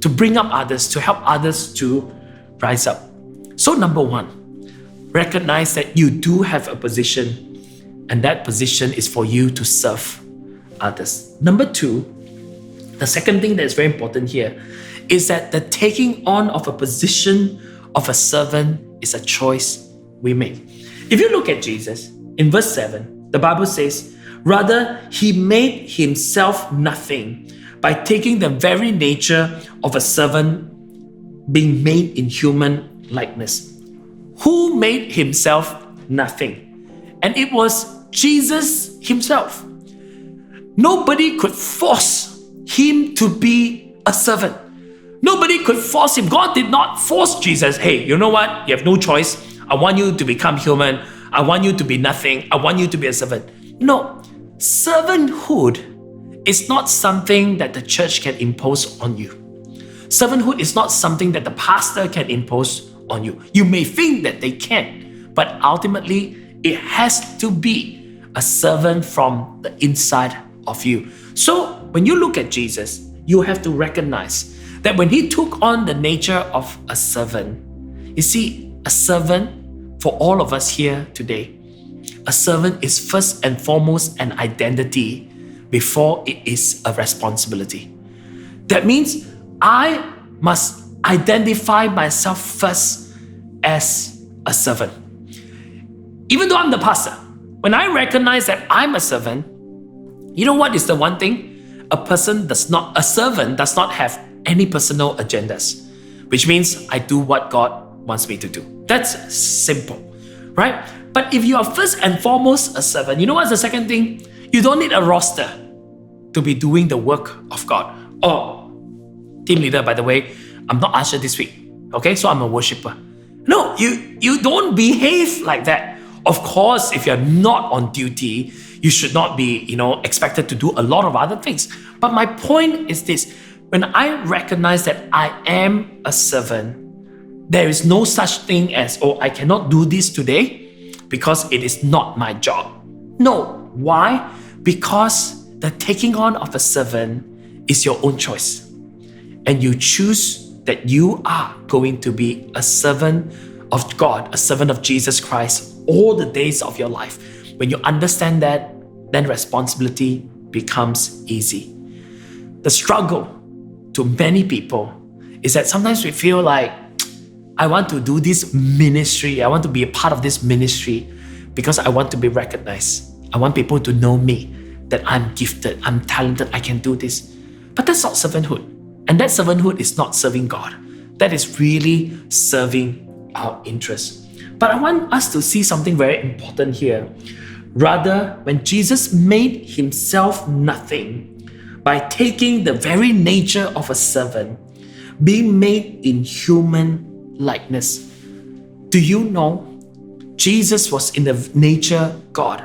to bring up others, to help others to rise up? So number 1, recognize that you do have a position, and that position is for you to serve others. Number 2, the second thing that is very important here is that the taking on of a position of a servant is a choice we make. If you look at Jesus, in verse 7, the Bible says, rather, he made himself nothing by taking the very nature of a servant, being made in human likeness. Who made himself nothing? And it was Jesus himself. Nobody could force him to be a servant. Nobody could force him. God did not force Jesus. Hey, you know what? You have no choice. I want you to become human. I want you to be nothing. I want you to be a servant. No. Servanthood is not something that the church can impose on you. Servanthood is not something that the pastor can impose on you. You may think that they can, but ultimately it has to be a servant from the inside of you. So when you look at Jesus, you have to recognize that when he took on the nature of a servant, you see, a servant for all of us here today, a servant is first and foremost an identity before it is a responsibility. That means I must identify myself first as a servant. Even though I'm the pastor, when I recognize that I'm a servant, you know what is the one thing? A servant does not have any personal agendas, which means I do what God wants me to do. That's simple, right? But if you are first and foremost a servant, you know what's the second thing? You don't need a roster to be doing the work of God. Oh, team leader, by the way, I'm not usher this week, okay? So I'm a worshiper. No, you don't behave like that. Of course, if you're not on duty, you should not be, expected to do a lot of other things. But my point is this: when I recognize that I am a servant, there is no such thing as, oh, I cannot do this today because it is not my job. No. Why? Because the taking on of a servant is your own choice. And you choose that you are going to be a servant of God, a servant of Jesus Christ all the days of your life. When you understand that, then responsibility becomes easy. The struggle to many people is that sometimes we feel like, I want to do this ministry, I want to be a part of this ministry because I want to be recognized. I want people to know me, that I'm gifted, I'm talented, I can do this. But that's not servanthood. And that servanthood is not serving God. That is really serving our interests. But I want us to see something very important here. Rather, when Jesus made himself nothing by taking the very nature of a servant, being made in human likeness. Do you know Jesus was in the nature God?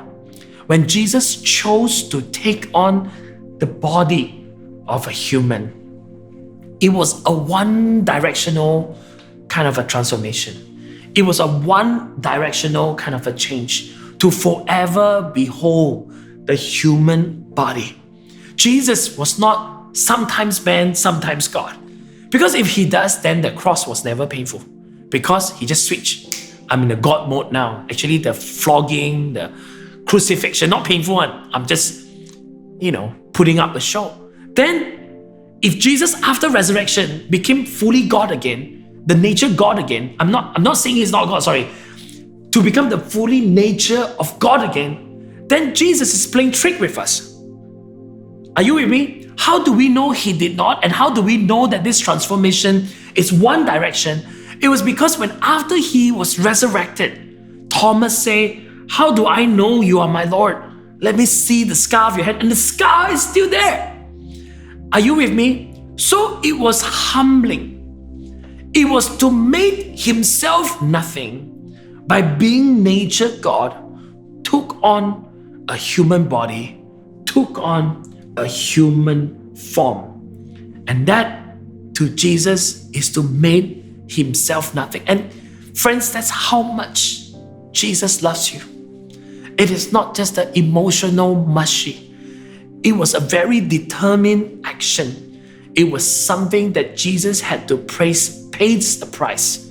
When Jesus chose to take on the body of a human, it was a one-directional kind of a transformation. It was a one-directional kind of a change to forever behold the human body. Jesus was not sometimes man, sometimes God. Because if he does, then the cross was never painful. Because he just switched. I'm in the God mode now. Actually, the flogging, the crucifixion, not painful one. I'm just, putting up a show. Then, if Jesus after resurrection became fully God again, the nature God again, I'm not saying he's not God, sorry. To become the fully nature of God again, then Jesus is playing trick with us. Are you with me? How do we know he did not? And how do we know that this transformation is one direction? It was because when after he was resurrected, Thomas said, how do I know you are my Lord? Let me see the scar of your head. And the scar is still there. Are you with me? So it was humbling. It was to make himself nothing by being nature God, took on a human body, took on a human form. And that to Jesus is to make himself nothing. And friends, that's how much Jesus loves you. It is not just an emotional mushy. It was a very determined action. It was something that Jesus had to pay the price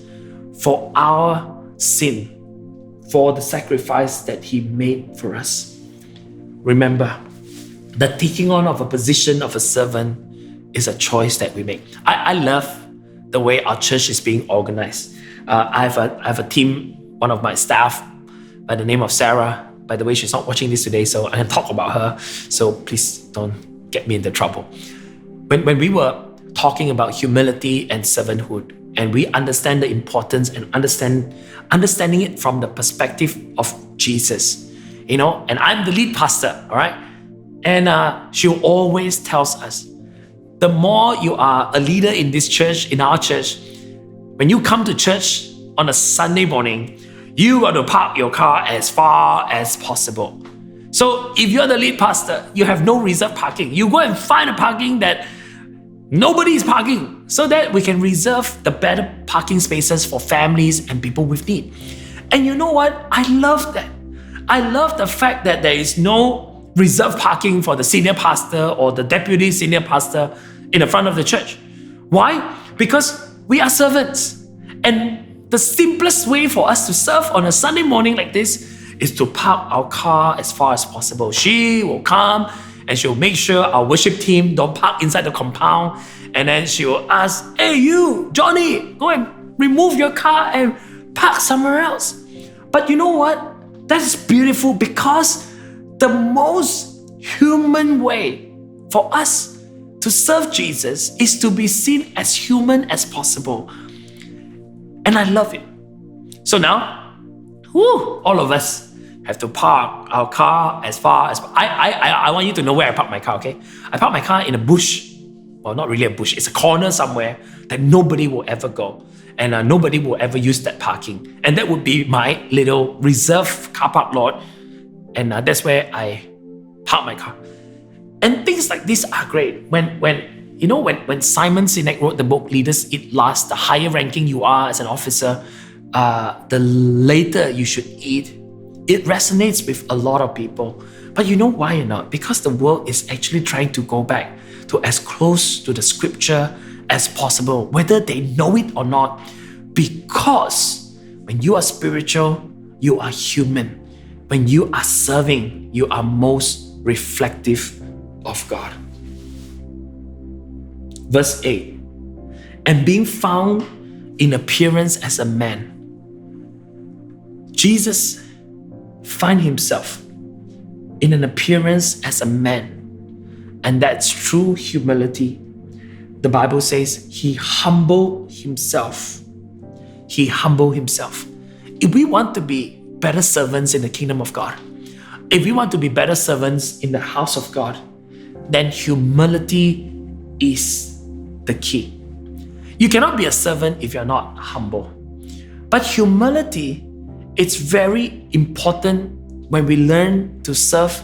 for our sin, for the sacrifice that he made for us. Remember, the taking on of a position of a servant is a choice that we make. I love the way our church is being organized. I have a team, one of my staff by the name of Sarah. By the way, she's not watching this today, so I can talk about her. So please don't get me into trouble. When we were talking about humility and servanthood, and we understand the importance and understanding it from the perspective of Jesus, and I'm the lead pastor, all right? And she always tells us, the more you are a leader in this church, in our church, when you come to church on a Sunday morning, you got to park your car as far as possible. So if you're the lead pastor, you have no reserve parking. You go and find a parking that nobody is parking so that we can reserve the better parking spaces for families and people with need. And you know what? I love that. I love the fact that there is no reserve parking for the senior pastor or the deputy senior pastor in the front of the church. Why? Because we are servants. And the simplest way for us to serve on a Sunday morning like this is to park our car as far as possible. She will come and she'll make sure our worship team don't park inside the compound. And then she will ask, hey you, Johnny, go and remove your car and park somewhere else. But you know what? That is beautiful because the most human way for us to serve Jesus is to be seen as human as possible. And I love it. So now, all of us have to park our car as far as... I want you to know where I park my car, okay? I park my car in a bush. Well, not really a bush. It's a corner somewhere that nobody will ever go. And nobody will ever use that parking. And that would be my little reserved car park lot. And that's where I park my car. And things like this are great. When Simon Sinek wrote the book Leaders Eat Last, the higher ranking you are as an officer, the later you should eat. It resonates with a lot of people. But you know why or not? Because the world is actually trying to go back to as close to the scripture as possible, whether they know it or not. Because when you are spiritual, you are human. When you are serving, you are most reflective of God. Verse 8. And being found in appearance as a man, Jesus find himself in an appearance as a man. And that's true humility. The Bible says he humbled himself. He humbled himself. If we want to be better servants in the kingdom of God, if we want to be better servants in the house of God, then humility is the key. You cannot be a servant if you're not humble. But humility, it's very important when we learn to serve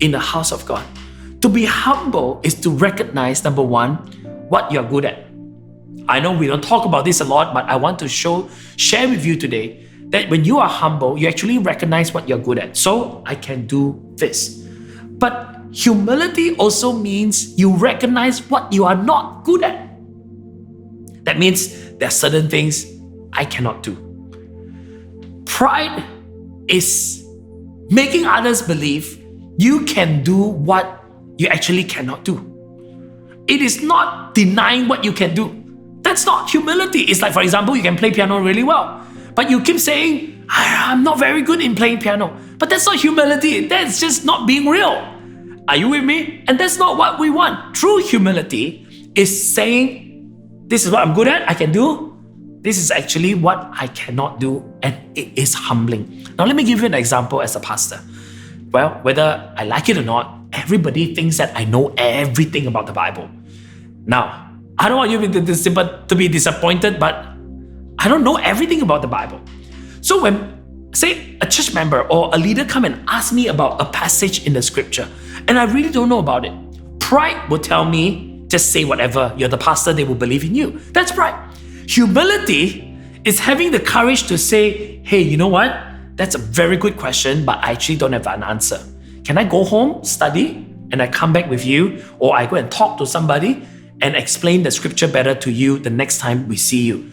in the house of God. To be humble is to recognize, number one, what you're good at. I know we don't talk about this a lot, but I want to share with you today that when you are humble, you actually recognize what you're good at. So I can do this. But humility also means you recognize what you are not good at. That means there are certain things I cannot do. Pride is making others believe you can do what you actually cannot do. It is not denying what you can do. That's not humility. It's like, for example, you can play piano really well, but you keep saying, I'm not very good in playing piano. But that's not humility. That's just not being real. Are you with me? And that's not what we want. True humility is saying, this is what I'm good at, I can do. This is actually what I cannot do, and it is humbling. Now let me give you an example as a pastor. Well, whether I like it or not, everybody thinks that I know everything about the Bible. Now, I don't want you to be disappointed, but I don't know everything about the Bible. So when, say, a church member or a leader come and ask me about a passage in the scripture, and I really don't know about it, pride will tell me, just say whatever, you're the pastor, they will believe in you. That's pride. Humility is having the courage to say, hey, you know what? That's a very good question, but I actually don't have an answer. Can I go home, study, and I come back with you? Or I go and talk to somebody and explain the scripture better to you the next time we see you.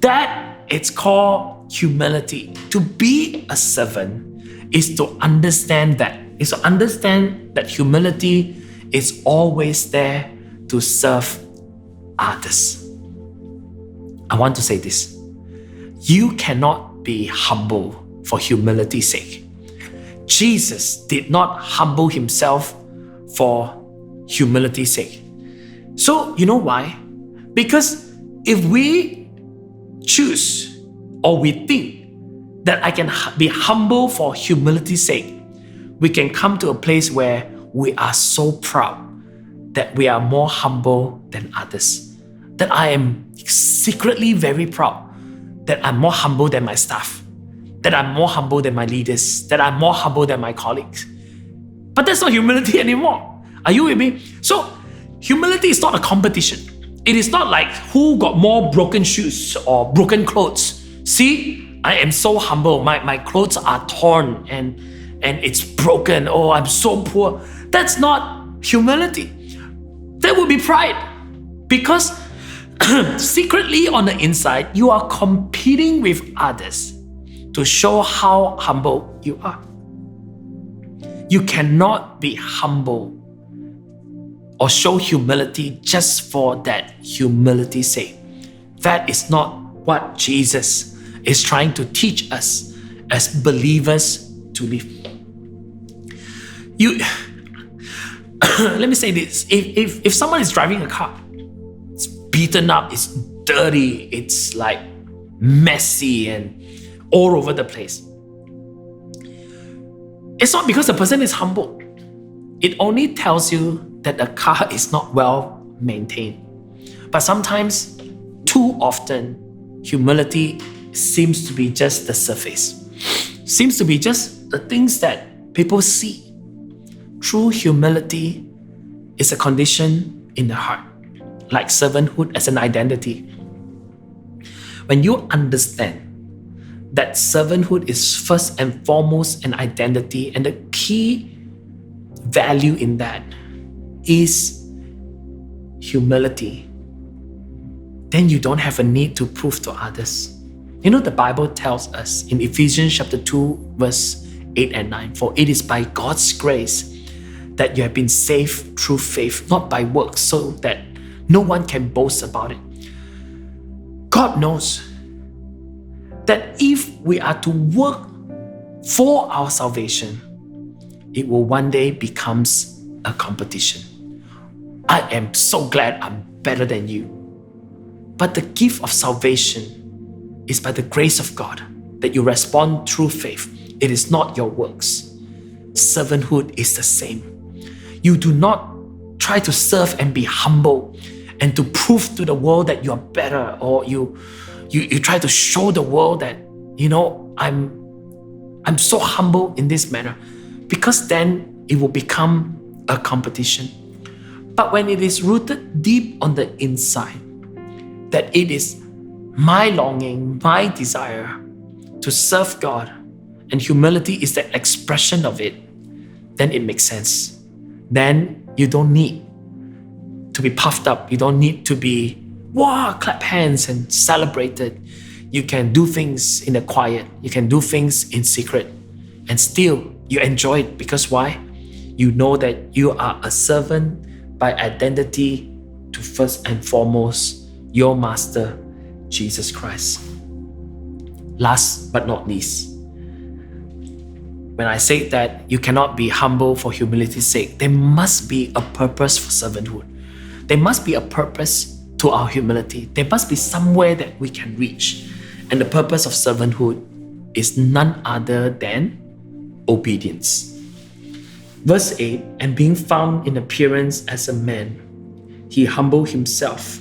That it's called humility. To be a servant is to understand that. Is to understand that humility is always there to serve others. I want to say this. You cannot be humble for humility's sake. Jesus did not humble himself for humility's sake. So, you know why? Because if we choose or we think that I can be humble for humility's sake, we can come to a place where we are so proud that we are more humble than others. That I am secretly very proud that I'm more humble than my staff, that I'm more humble than my leaders, that I'm more humble than my colleagues. But that's not humility anymore. Are you with me? So, humility is not a competition. It is not like who got more broken shoes or broken clothes. See, I am so humble. My clothes are torn and it's broken. Oh, I'm so poor. That's not humility. That would be pride. Because secretly on the inside, you are competing with others to show how humble you are. You cannot be humble or show humility just for that humility's sake. That is not what Jesus is trying to teach us as believers to live. Let me say this. If someone is driving a car, it's beaten up, it's dirty, it's like messy and all over the place. It's not because the person is humble. It only tells you that the car is not well maintained. But sometimes, too often, humility seems to be just the surface. Seems to be just the things that people see. True humility is a condition in the heart, like servanthood as an identity. When you understand that servanthood is first and foremost an identity, and the key value in that is humility, then you don't have a need to prove to others. You know, the Bible tells us in Ephesians chapter 2, verse 8 and 9, for it is by God's grace that you have been saved through faith, not by works, so that no one can boast about it. God knows that if we are to work for our salvation, it will one day becomes a competition. I am so glad I'm better than you. But the gift of salvation is by the grace of God that you respond through faith. It is not your works. Servanthood is the same. You do not try to serve and be humble and to prove to the world that you are better, or you try to show the world that, I'm so humble in this manner, because then it will become a competition. But when it is rooted deep on the inside, that it is my longing, my desire to serve God, and humility is the expression of it, then it makes sense. Then you don't need to be puffed up. You don't need to be, clap hands and celebrated. You can do things in the quiet. You can do things in secret. And still, you enjoy it. Because why? You know that you are a servant by identity to first and foremost your Master, Jesus Christ. Last but not least, when I say that you cannot be humble for humility's sake, there must be a purpose for servanthood. There must be a purpose to our humility. There must be somewhere that we can reach. And the purpose of servanthood is none other than obedience. Verse 8, and being found in appearance as a man, he humbled himself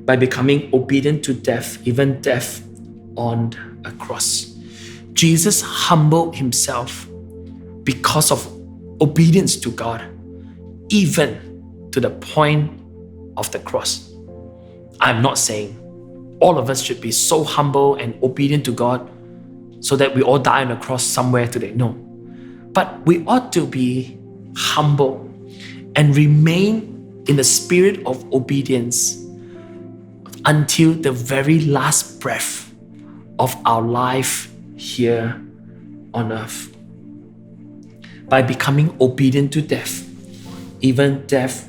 by becoming obedient to death, even death on a cross. Jesus humbled himself because of obedience to God, even to the point of the cross. I'm not saying all of us should be so humble and obedient to God so that we all die on the cross somewhere today. No. But we ought to be humble and remain in the spirit of obedience until the very last breath of our life here on earth. By becoming obedient to death, even death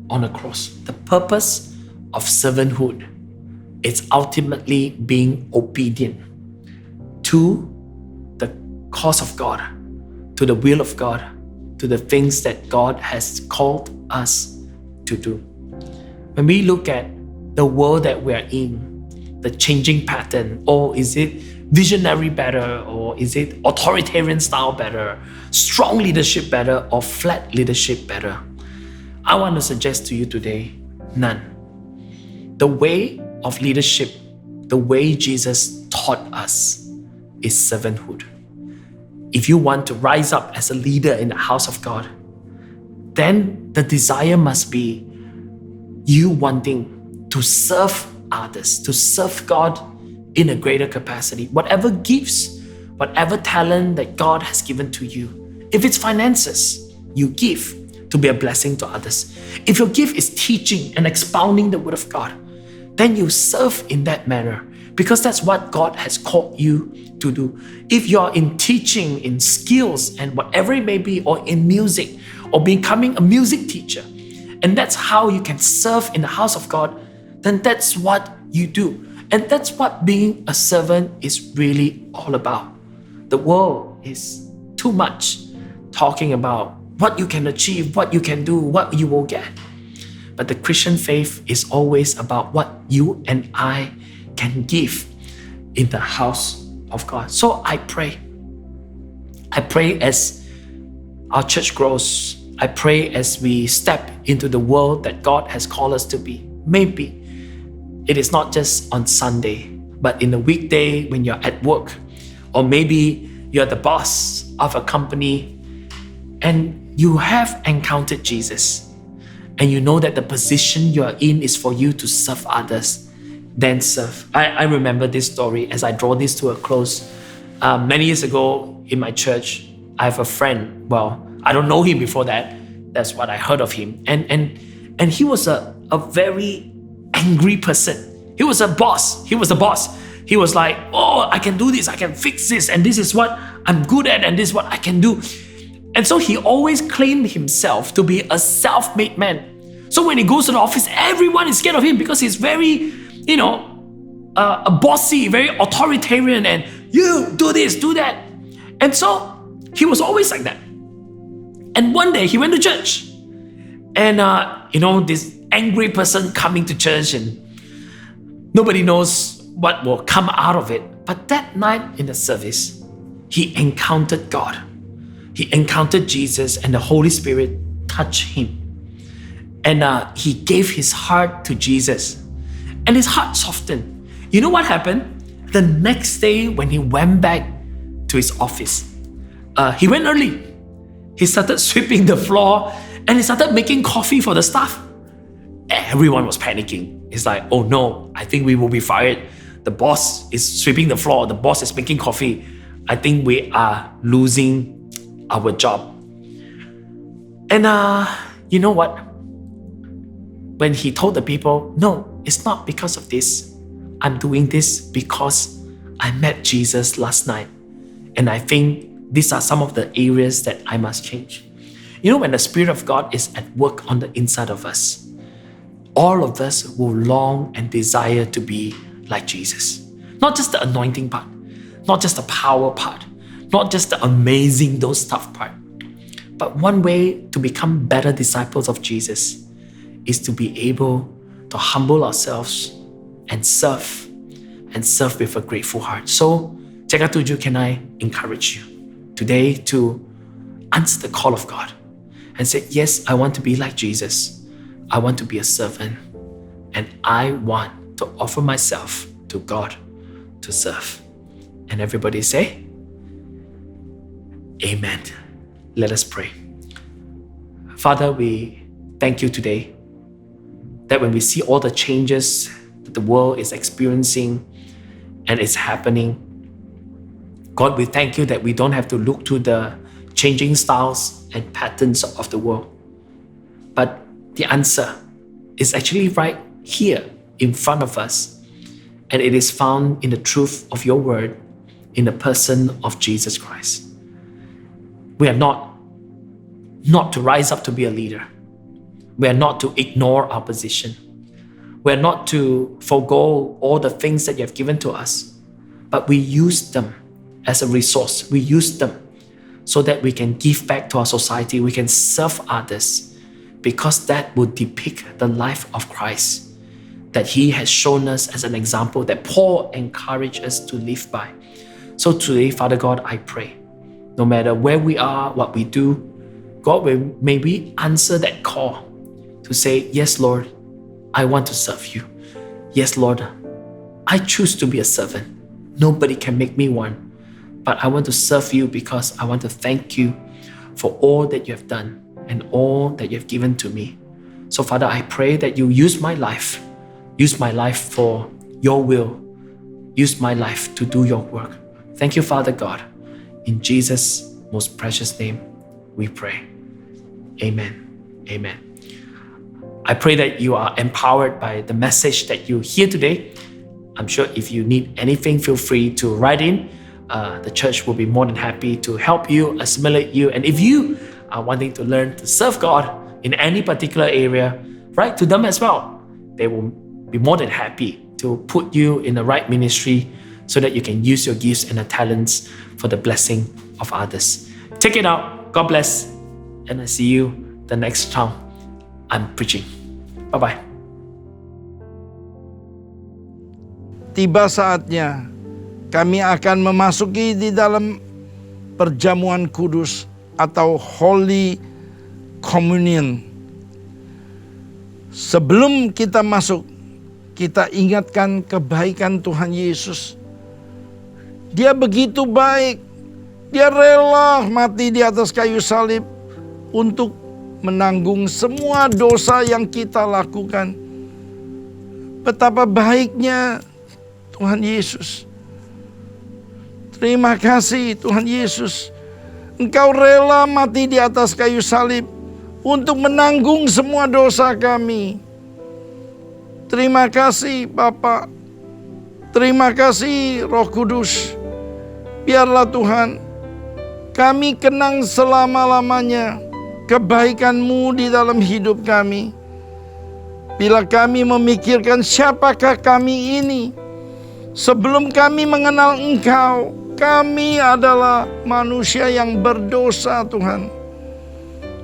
on a cross. The purpose of servanthood is ultimately being obedient to the cause of God, to the will of God, to the things that God has called us to do. When we look at the world that we're in, the changing pattern, or is it visionary better, or is it authoritarian style better, strong leadership better, or flat leadership better? I want to suggest to you today, none. The way of leadership, the way Jesus taught us, is servanthood. If you want to rise up as a leader in the house of God, then the desire must be you wanting to serve others, to serve God in a greater capacity. Whatever gifts, whatever talent that God has given to you, if it's finances, you give to be a blessing to others. If your gift is teaching and expounding the word of God, then you serve in that manner, because that's what God has called you to do. If you're in teaching, in skills, and whatever it may be, or in music, or becoming a music teacher, and that's how you can serve in the house of God, then that's what you do. And that's what being a servant is really all about. The world is too much talking about what you can achieve, what you can do, what you will get. But the Christian faith is always about what you and I can give in the house of God. So I pray as our church grows, I pray as we step into the world that God has called us to be. Maybe it is not just on Sunday, but in the weekday when you're at work, or maybe you're the boss of a company and you have encountered Jesus and you know that the position you're in is for you to serve others, then serve. I remember this story as I draw this to a close. Many years ago in my church, I have a friend. Well, I don't know him before that. That's what I heard of him. And he was a very angry person. He was a boss. He was the boss. He was like, oh, I can do this. I can fix this. And this is what I'm good at. And this is what I can do. And so he always claimed himself to be a self-made man. So when he goes to the office, everyone is scared of him because he's very, a bossy, very authoritarian, and you do this, do that. And so he was always like that. And one day he went to church, and this angry person coming to church, and nobody knows what will come out of it. But that night in the service, he encountered God. He encountered Jesus, and the Holy Spirit touched him. And he gave his heart to Jesus, and his heart softened. You know what happened? The next day when he went back to his office, he went early. He started sweeping the floor, and he started making coffee for the staff. Everyone was panicking. It's like, oh no, I think we will be fired. The boss is sweeping the floor. The boss is making coffee. I think we are losing our job. And you know what? When he told the people, no, it's not because of this. I'm doing this because I met Jesus last night. And I think these are some of the areas that I must change. When the Spirit of God is at work on the inside of us, all of us will long and desire to be like Jesus. Not just the anointing part, not just the power part, not just the amazing, those stuff part. But one way to become better disciples of Jesus is to be able to humble ourselves and serve with a grateful heart. So, Jaga 7, can I encourage you today to answer the call of God and say, yes, I want to be like Jesus. I want to be a servant, and I want to offer myself to God to serve. And everybody say, amen. Let us pray. Father, we thank you today that when we see all the changes that the world is experiencing and it's happening, God, we thank you that we don't have to look to the changing styles and patterns of the world. But the answer is actually right here in front of us. And it is found in the truth of your word, in the person of Jesus Christ. We are not to rise up to be a leader. We are not to ignore our position. We are not to forego all the things that you have given to us, but we use them as a resource. We use them so that we can give back to our society. We can serve others, because that would depict the life of Christ that he has shown us as an example that Paul encouraged us to live by. So today, Father God, I pray, no matter where we are, what we do, God, may we answer that call to say, yes, Lord, I want to serve you. Yes, Lord, I choose to be a servant. Nobody can make me one, but I want to serve you because I want to thank you for all that you have done and all that you have given to me. So Father, I pray that you use my life for your will. Use my life to do your work. Thank you, Father God. In Jesus' most precious name, we pray. Amen. Amen. I pray that you are empowered by the message that you hear today. I'm sure if you need anything, feel free to write in. The church will be more than happy to help you, assimilate you. And if you are wanting to learn to serve God in any particular area, write to them as well. They will be more than happy to put you in the right ministry so that you can use your gifts and the talents for the blessing of others. Check it out. God bless. And I see you the next time I'm preaching. Bye-bye. Tiba saatnya kami akan memasuki di dalam perjamuan kudus atau Holy Communion. Sebelum kita masuk, kita ingatkan kebaikan Tuhan Yesus. Dia begitu baik. Dia rela mati di atas kayu salib untuk menanggung semua dosa yang kita lakukan. Betapa baiknya Tuhan Yesus. Terima kasih Tuhan Yesus. Engkau rela mati di atas kayu salib untuk menanggung semua dosa kami. Terima kasih Bapa. Terima kasih Roh Kudus. Biarlah Tuhan Kami kenang selama-lamanya kebaikan-Mu di dalam hidup kami. Bila kami memikirkan siapakah kami ini, sebelum kami mengenal Engkau, kami adalah manusia yang berdosa, Tuhan.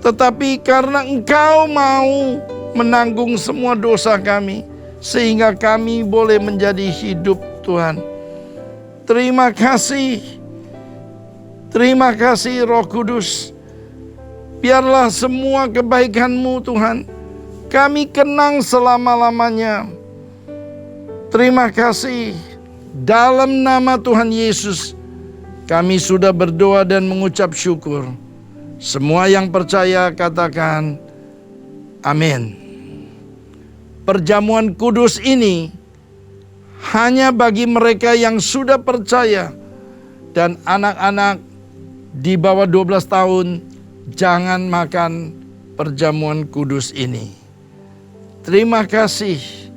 Tetapi karena Engkau mau menanggung semua dosa kami, sehingga kami boleh menjadi hidup, Tuhan. Terima kasih Roh Kudus. Biarlah semua kebaikan-Mu, Tuhan, kami kenang selama-lamanya. Terima kasih. Dalam nama Tuhan Yesus, kami sudah berdoa dan mengucap syukur. Semua yang percaya katakan amin. Perjamuan kudus ini hanya bagi mereka yang sudah percaya, dan anak-anak di bawah 12 tahun jangan makan perjamuan kudus ini. Terima kasih.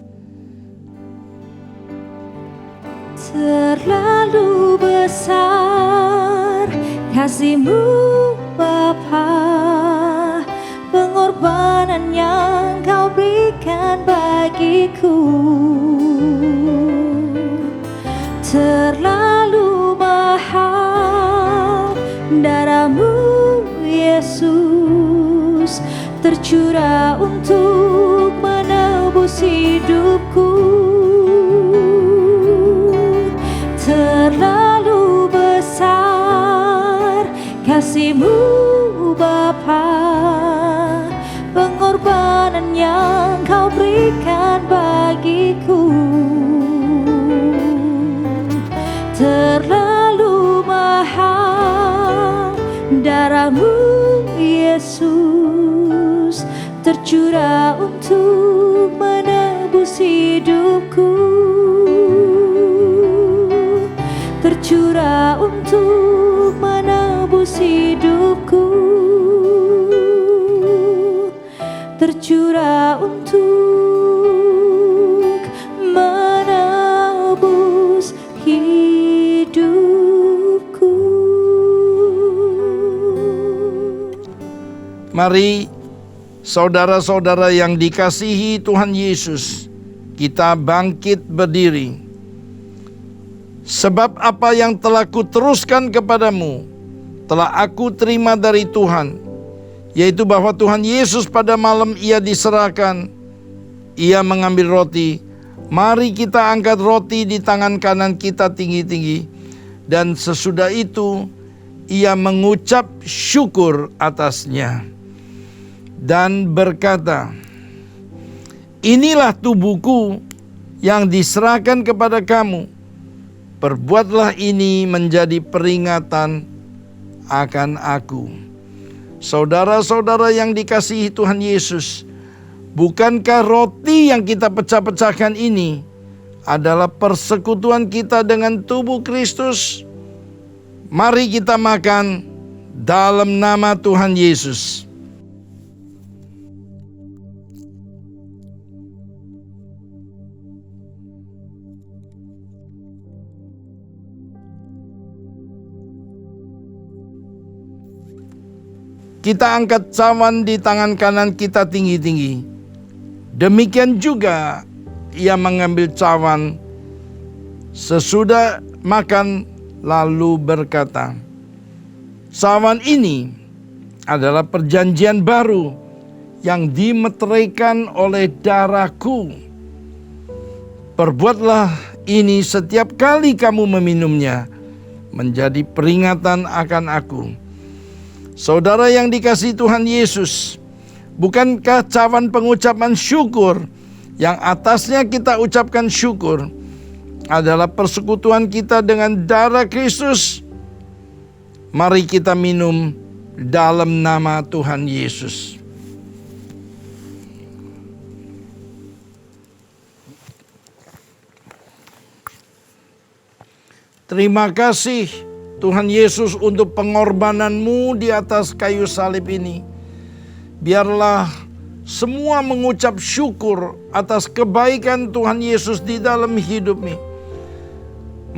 Terlalu besar kasih-Mu Bapa, pengorbanan yang Kau berikan bagiku. Terlalu mahal darah-Mu Yesus, tercurah untuk menebus hidupku. Terlalu besar kasih-Mu Bapa, pengorbanan yang Kau berikan bagiku. Terlalu mahal darah-Mu Yesus, tercurah untuk menebus hidupku. Tercurah untuk menebus hidupku. Tercurah untuk menebus hidupku. Mari saudara-saudara yang dikasihi Tuhan Yesus, kita bangkit berdiri. Sebab apa yang telah kuteruskan kepadamu telah aku terima dari Tuhan, yaitu bahwa Tuhan Yesus pada malam Ia diserahkan, Ia mengambil roti. Mari kita angkat roti di tangan kanan kita tinggi-tinggi, dan sesudah itu Ia mengucap syukur atasnya dan berkata, "Inilah tubuhku yang diserahkan kepada kamu. Perbuatlah ini menjadi peringatan akan aku." Saudara-saudara yang dikasihi Tuhan Yesus, bukankah roti yang kita pecah-pecahkan ini adalah persekutuan kita dengan tubuh Kristus? Mari kita makan dalam nama Tuhan Yesus. Kita angkat cawan di tangan kanan kita tinggi-tinggi. Demikian juga Ia mengambil cawan sesudah makan lalu berkata, "Cawan ini adalah perjanjian baru yang dimeteraikan oleh darahku. Perbuatlah ini setiap kali kamu meminumnya, menjadi peringatan akan aku." Saudara yang dikasihi Tuhan Yesus, bukankah cawan pengucapan syukur yang atasnya kita ucapkan syukur adalah persekutuan kita dengan darah Kristus? Mari kita minum dalam nama Tuhan Yesus. Terima kasih Tuhan Yesus untuk pengorbanan-Mu di atas kayu salib ini. Biarlah semua mengucap syukur atas kebaikan Tuhan Yesus di dalam hidup ini.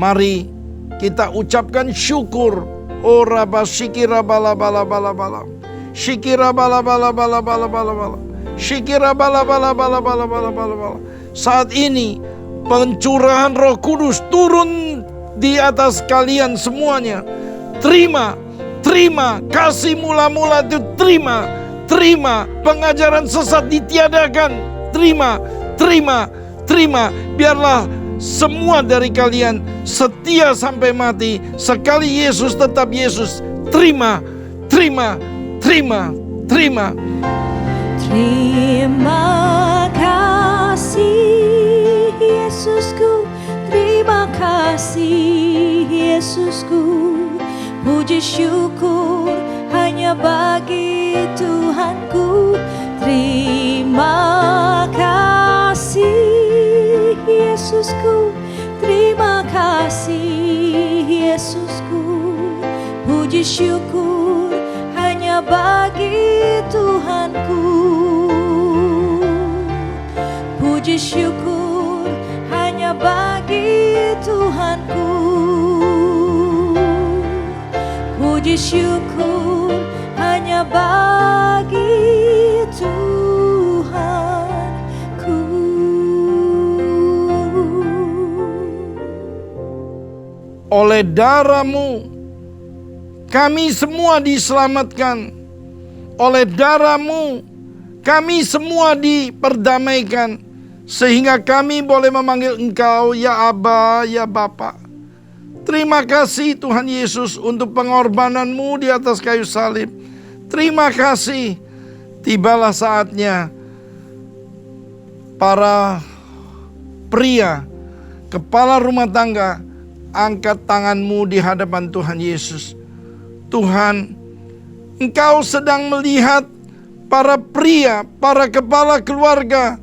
Mari kita ucapkan syukur Ora basikira bala bala bala bala. Shikira bala bala bala bala bala bala. Shikira bala bala bala bala bala bala bala. Saat ini pencurahan Roh Kudus turun di atas kalian semuanya. Terima, terima kasih mula-mula itu, terima, terima pengajaran sesat ditiadakan, terima, terima, terima. Biarlah semua dari kalian setia sampai mati. Sekali Yesus tetap Yesus. Terima, terima, terima, terima. Terima kasih Yesusku, terima kasih Yesusku. Puji syukur hanya bagi Tuhanku. Terima kasih Yesusku, terima kasih Yesusku. Puji syukur hanya bagi Tuhanku. Puji syukur hanya bagi Tuhanku. Puji syukur hanya bagi Tuhanku. Oleh darah-Mu kami semua diselamatkan. Oleh darah-Mu kami semua diperdamaikan. Sehingga kami boleh memanggil Engkau ya Aba, ya Bapa. Terima kasih Tuhan Yesus untuk pengorbanan-Mu di atas kayu salib. Terima kasih. Tibalah saatnya para pria, kepala rumah tangga, angkat tanganmu di hadapan Tuhan Yesus. Tuhan, Engkau sedang melihat para pria, para kepala keluarga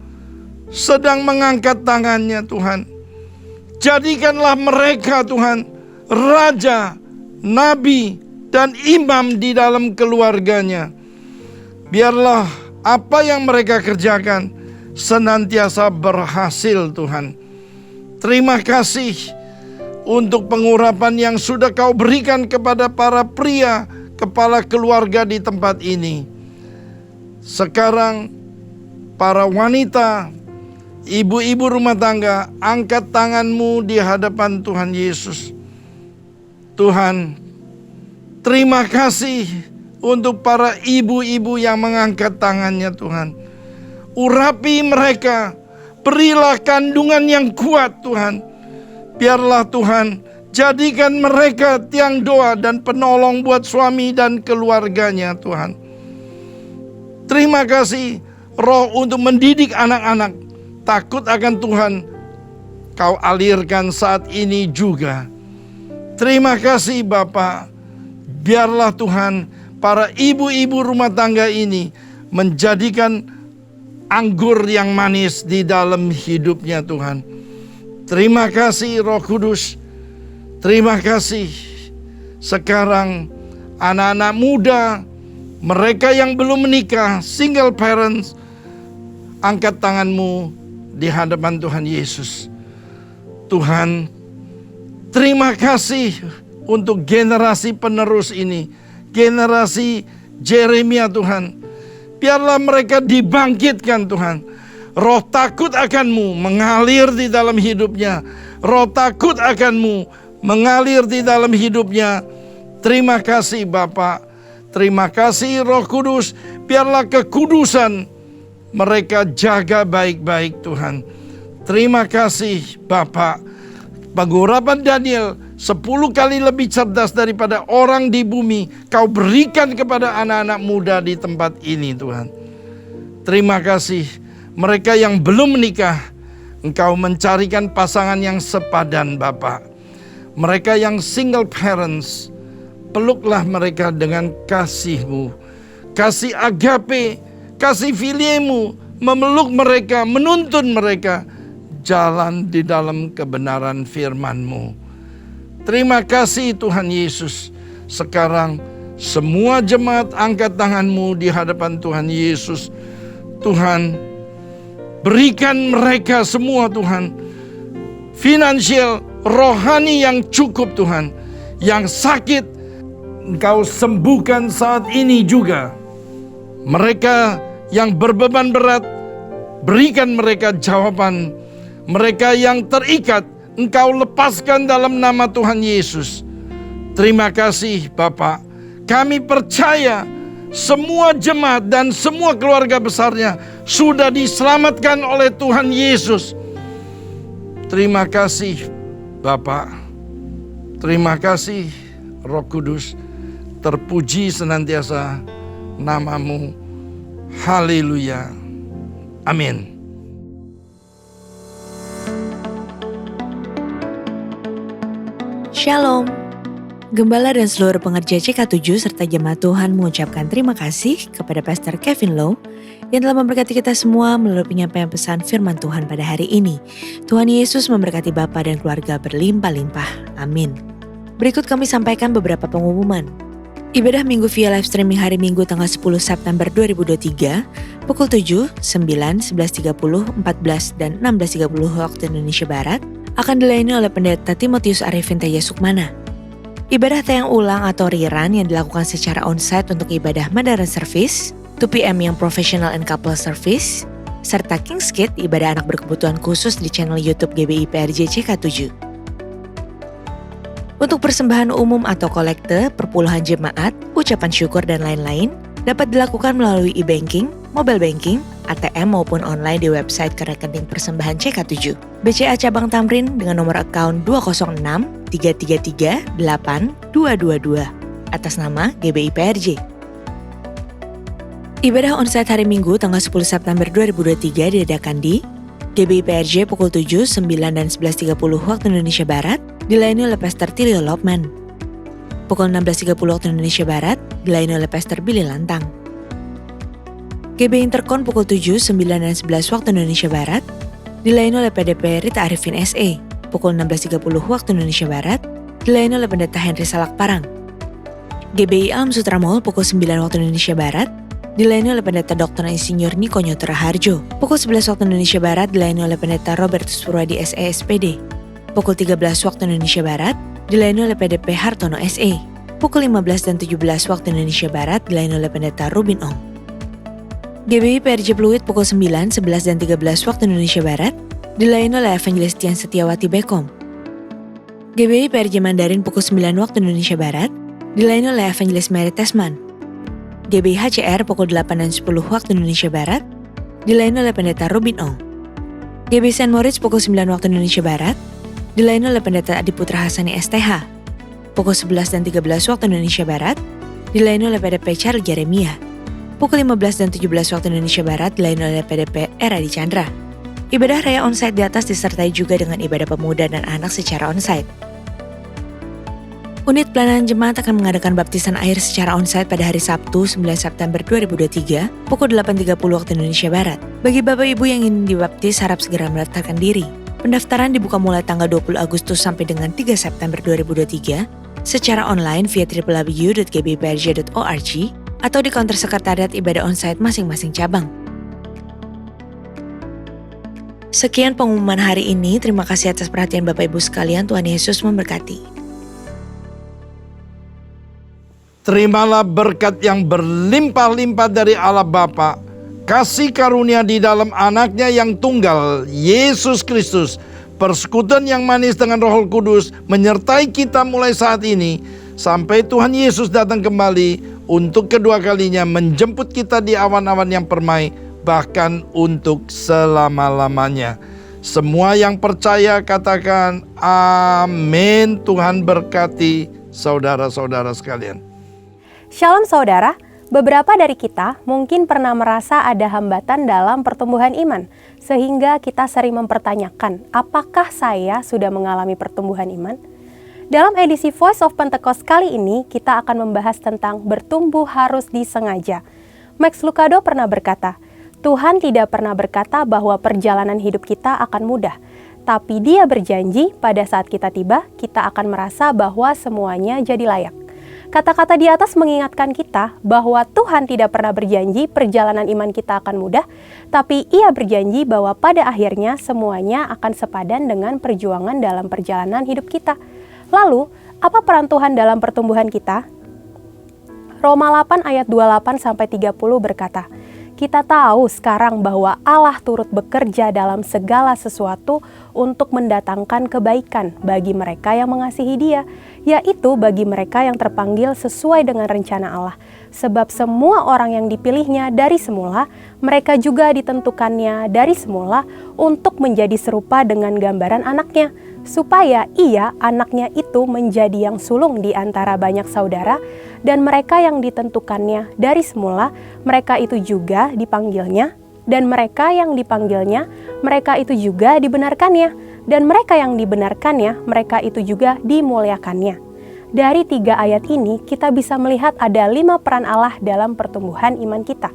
sedang mengangkat tangannya Tuhan. Jadikanlah mereka Tuhan raja, nabi, dan imam di dalam keluarganya. Biarlah apa yang mereka kerjakan senantiasa berhasil Tuhan. Terima kasih untuk pengurapan yang sudah Kau berikan kepada para pria, kepala keluarga di tempat ini. Sekarang para wanita, ibu-ibu rumah tangga, angkat tanganmu di hadapan Tuhan Yesus. Tuhan, terima kasih untuk para ibu-ibu yang mengangkat tangannya Tuhan. Urapi mereka, berilah kandungan yang kuat Tuhan. Biarlah Tuhan, jadikan mereka tiang doa dan penolong buat suami dan keluarganya Tuhan. Terima kasih Roh untuk mendidik anak-anak takut akan Tuhan, Kau alirkan saat ini juga. Terima kasih Bapa. Biarlah Tuhan para ibu-ibu rumah tangga ini menjadikan anggur yang manis di dalam hidupnya Tuhan. Terima kasih Roh Kudus. Terima kasih. Sekarang anak-anak muda, mereka yang belum menikah, single parents, angkat tanganmu di hadapan Tuhan Yesus. Tuhan, terima kasih untuk generasi penerus ini, generasi Jeremia Tuhan. Biarlah mereka dibangkitkan Tuhan. Roh takut akan-Mu mengalir di dalam hidupnya. Roh takut akan-Mu mengalir di dalam hidupnya. Terima kasih Bapa. Terima kasih Roh Kudus. Biarlah kekudusan mereka jaga baik-baik Tuhan. Terima kasih Bapa. Pengurapan Daniel 10 kali lebih cerdas daripada orang di bumi Kau berikan kepada anak-anak muda di tempat ini Tuhan. Terima kasih. Mereka yang belum menikah, Engkau mencarikan pasangan yang sepadan Bapa. Mereka yang single parents, peluklah mereka dengan kasih-Mu. Kasih agape, kasih filiemu, memeluk mereka, menuntun mereka jalan di dalam kebenaran firman-Mu. Terima kasih Tuhan Yesus. Sekarang semua jemaat angkat tanganmu di hadapan Tuhan Yesus. Tuhan, berikan mereka semua Tuhan finansial, rohani yang cukup Tuhan. Yang sakit, Engkau sembuhkan saat ini juga. Mereka yang berbeban berat, berikan mereka jawaban. Mereka yang terikat, Engkau lepaskan dalam nama Tuhan Yesus. Terima kasih Bapak. Kami percaya semua jemaat dan semua keluarga besarnya sudah diselamatkan oleh Tuhan Yesus. Terima kasih Bapak. Terima kasih Roh Kudus. Terpuji senantiasa namamu. Haleluya. Amin. Shalom. Gembala dan seluruh pengerja CK7 serta jemaat Tuhan mengucapkan terima kasih kepada Pastor Kevin Low yang telah memberkati kita semua melalui penyampaian pesan firman Tuhan pada hari ini. Tuhan Yesus memberkati Bapa dan keluarga berlimpah-limpah. Amin. Berikut kami sampaikan beberapa pengumuman. Ibadah Minggu via live streaming hari Minggu tanggal 10 September 2023 pukul 7, 9, 11.30, 14, dan 16.30 waktu Indonesia Barat akan dilayani oleh Pendeta Timotius Arifin Taya Sukmana. Ibadah tayang ulang atau rerun yang dilakukan secara onsite untuk ibadah Mandarin Service, 2PM yang Professional and Couple Service, serta King's Kid ibadah anak berkebutuhan khusus di channel YouTube GBI PRJ CK7. Untuk persembahan umum atau kolekte, perpuluhan jemaat, ucapan syukur dan lain-lain dapat dilakukan melalui e-banking, mobile banking, ATM maupun online di website rekening persembahan CK7. BCA Cabang Tamrin dengan nomor akun 206 333 8222 atas nama GBI PRJ. Ibadah onsite hari Minggu tanggal 10 September 2023 diadakan di GBI PRJ pukul 7, 9, dan 11.30 waktu Indonesia Barat dilayani oleh Pastor Tilio Lopman. Pukul 16.30 waktu Indonesia Barat dilayani oleh Pastor Billy Lantang. GBI Interkon pukul 7, 9, dan 11 waktu Indonesia Barat dilayani oleh PDP Rita Arifin SE. Pukul 16.30 waktu Indonesia Barat dilayani oleh Pendeta Henry Salak Parang. GBI Alam Sutra Mall pukul 9 waktu Indonesia Barat dilayani oleh Pendeta Dr. Insinyur Niko Nyotra Harjo. Pukul 11 waktu Indonesia Barat dilayani oleh Pendeta Robertus Purwadi SE SPD. Pukul 13 waktu Indonesia Barat dilayani oleh PDP Hartono SE. Pukul 15 dan 17 waktu Indonesia Barat dilayani oleh Pendeta Rubin Ong. GBI PRJ Pluit pukul 9, 11, dan 13 waktu Indonesia Barat dilayani oleh Evangelis Tian Setiawati Bekom. GBI PRJ Mandarin pukul 9 waktu Indonesia Barat dilayani oleh Evangelis Mary Tesman. GBI HCR pukul 8 dan 10 waktu Indonesia Barat dilayani oleh Pendeta Rubin Ong. GBI St. Moritz pukul 9 waktu Indonesia Barat dilayani oleh Pendeta Adiputra Hasani STH. Pukul 11 dan 13 waktu Indonesia Barat dilayani oleh PDP Charles Jeremia. Pukul 15 dan 17 waktu Indonesia Barat dilayani oleh PDP Era Di Chandra. Ibadah raya onsite di atas disertai juga dengan ibadah pemuda dan anak secara onsite. Unit pelayanan jemaat akan mengadakan baptisan air secara onsite pada hari Sabtu 9 September 2023 pukul 8.30 waktu Indonesia Barat. Bagi Bapak Ibu yang ingin dibaptis harap segera mendaftarkan diri. Pendaftaran dibuka mulai tanggal 20 Agustus sampai dengan 3 September 2023 secara online via www.gbprj.org atau di counter sekretariat ibadah onsite masing-masing cabang. Sekian pengumuman hari ini. Terima kasih atas perhatian Bapak Ibu sekalian. Tuhan Yesus memberkati. Terimalah berkat yang berlimpah-limpah dari Allah Bapa, kasih karunia di dalam anaknya yang tunggal, Yesus Kristus, persekutuan yang manis dengan Roh Kudus menyertai kita mulai saat ini sampai Tuhan Yesus datang kembali untuk kedua kalinya menjemput kita di awan-awan yang permai, bahkan untuk selama-lamanya. Semua yang percaya katakan amin. Tuhan berkati saudara-saudara sekalian. Shalom saudara, beberapa dari kita mungkin pernah merasa ada hambatan dalam pertumbuhan iman, sehingga kita sering mempertanyakan, apakah saya sudah mengalami pertumbuhan iman? Dalam edisi Voice of Pentecost kali ini, kita akan membahas tentang bertumbuh harus disengaja. Max Lucado pernah berkata, Tuhan tidak pernah berkata bahwa perjalanan hidup kita akan mudah, tapi Dia berjanji pada saat kita tiba, kita akan merasa bahwa semuanya jadi layak. Kata-kata di atas mengingatkan kita bahwa Tuhan tidak pernah berjanji perjalanan iman kita akan mudah, tapi Ia berjanji bahwa pada akhirnya semuanya akan sepadan dengan perjuangan dalam perjalanan hidup kita. Lalu, apa peran Tuhan dalam pertumbuhan kita? Roma 8 ayat 28-30 berkata, kita tahu sekarang bahwa Allah turut bekerja dalam segala sesuatu untuk mendatangkan kebaikan bagi mereka yang mengasihi Dia, yaitu bagi mereka yang terpanggil sesuai dengan rencana Allah. Sebab semua orang yang dipilihnya dari semula, mereka juga ditentukannya dari semula untuk menjadi serupa dengan gambaran anaknya, supaya ia, anaknya itu menjadi yang sulung di antara banyak saudara, dan mereka yang ditentukannya dari semula, mereka itu juga dipanggilnya, dan mereka yang dipanggilnya, mereka itu juga dibenarkannya, dan mereka yang dibenarkannya, mereka itu juga dimuliakannya. Dari 3 ayat ini, kita bisa melihat ada 5 peran Allah dalam pertumbuhan iman kita.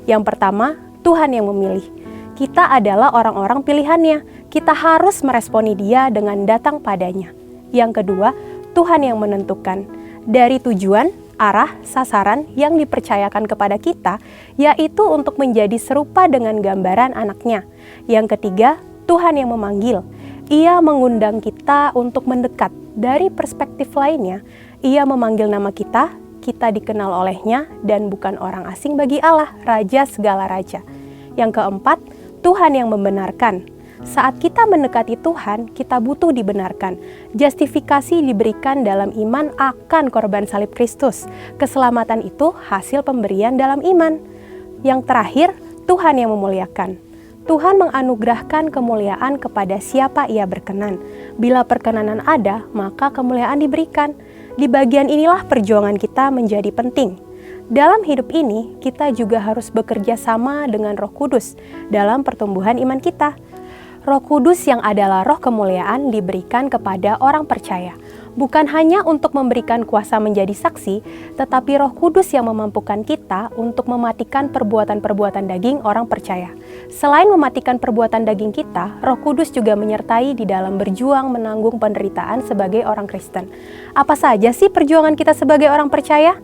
Yang pertama, Tuhan yang memilih. Kita adalah orang-orang pilihannya. Kita harus meresponi Dia dengan datang padanya. Yang kedua, Tuhan yang menentukan. Dari tujuan, arah, sasaran yang dipercayakan kepada kita, yaitu untuk menjadi serupa dengan gambaran anaknya. Yang ketiga, Tuhan yang memanggil. Ia mengundang kita untuk mendekat. Dari perspektif lainnya, Ia memanggil nama kita, kita dikenal olehnya, dan bukan orang asing bagi Allah, Raja segala raja. Yang keempat, Tuhan yang membenarkan. Saat kita mendekati Tuhan, kita butuh dibenarkan. Justifikasi diberikan dalam iman akan korban salib Kristus. Keselamatan itu hasil pemberian dalam iman. Yang terakhir, Tuhan yang memuliakan. Tuhan menganugerahkan kemuliaan kepada siapa Ia berkenan. Bila perkenanan ada, maka kemuliaan diberikan. Di bagian inilah perjuangan kita menjadi penting. Dalam hidup ini, kita juga harus bekerja sama dengan Roh Kudus dalam pertumbuhan iman kita. Roh Kudus yang adalah roh kemuliaan diberikan kepada orang percaya. Bukan hanya untuk memberikan kuasa menjadi saksi, tetapi Roh Kudus yang memampukan kita untuk mematikan perbuatan-perbuatan daging orang percaya. Selain mematikan perbuatan daging kita, Roh Kudus juga menyertai di dalam berjuang menanggung penderitaan sebagai orang Kristen. Apa saja sih perjuangan kita sebagai orang percaya?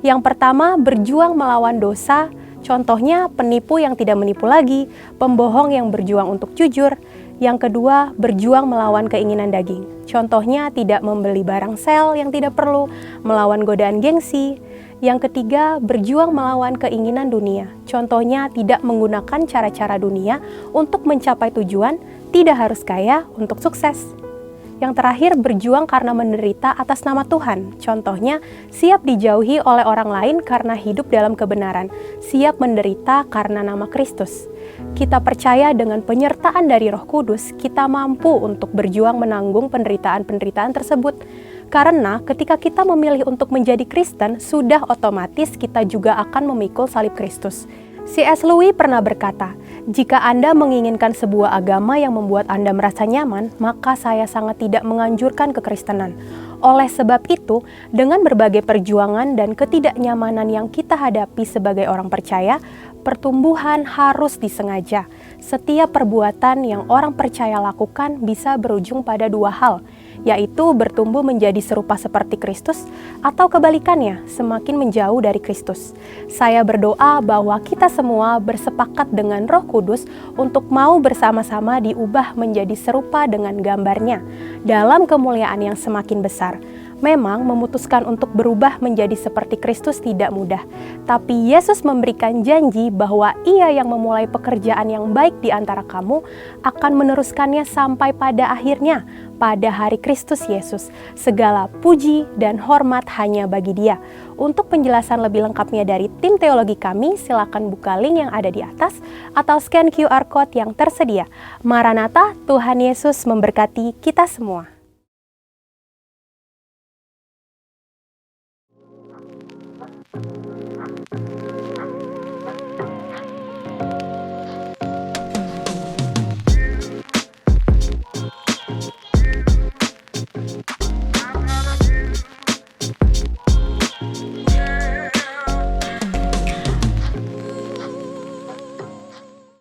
Yang pertama, berjuang melawan dosa. Contohnya, penipu yang tidak menipu lagi, pembohong yang berjuang untuk jujur. Yang kedua, berjuang melawan keinginan daging. Contohnya, tidak membeli barang sel yang tidak perlu, melawan godaan gengsi. Yang ketiga, berjuang melawan keinginan dunia. Contohnya, tidak menggunakan cara-cara dunia untuk mencapai tujuan, tidak harus kaya untuk sukses. Yang terakhir, berjuang karena menderita atas nama Tuhan. Contohnya, siap dijauhi oleh orang lain karena hidup dalam kebenaran. Siap menderita karena nama Kristus. Kita percaya dengan penyertaan dari Roh Kudus, kita mampu untuk berjuang menanggung penderitaan-penderitaan tersebut. Karena ketika kita memilih untuk menjadi Kristen, sudah otomatis kita juga akan memikul salib Kristus. C.S. Lewis pernah berkata, jika Anda menginginkan sebuah agama yang membuat Anda merasa nyaman, maka saya sangat tidak menganjurkan kekristenan. Oleh sebab itu, dengan berbagai perjuangan dan ketidaknyamanan yang kita hadapi sebagai orang percaya, pertumbuhan harus disengaja. Setiap perbuatan yang orang percaya lakukan bisa berujung pada 2 hal, yaitu bertumbuh menjadi serupa seperti Kristus atau kebalikannya, semakin menjauh dari Kristus. Saya berdoa bahwa kita semua bersepakat dengan Roh Kudus untuk mau bersama-sama diubah menjadi serupa dengan gambarnya dalam kemuliaan yang semakin besar. Memang memutuskan untuk berubah menjadi seperti Kristus tidak mudah, tapi Yesus memberikan janji bahwa Ia yang memulai pekerjaan yang baik di antara kamu akan meneruskannya sampai pada akhirnya, pada hari Kristus Yesus. Segala puji dan hormat hanya bagi Dia. Untuk penjelasan lebih lengkapnya dari tim teologi kami, silakan buka link yang ada di atas atau scan QR Code yang tersedia. Maranatha, Tuhan Yesus memberkati kita semua.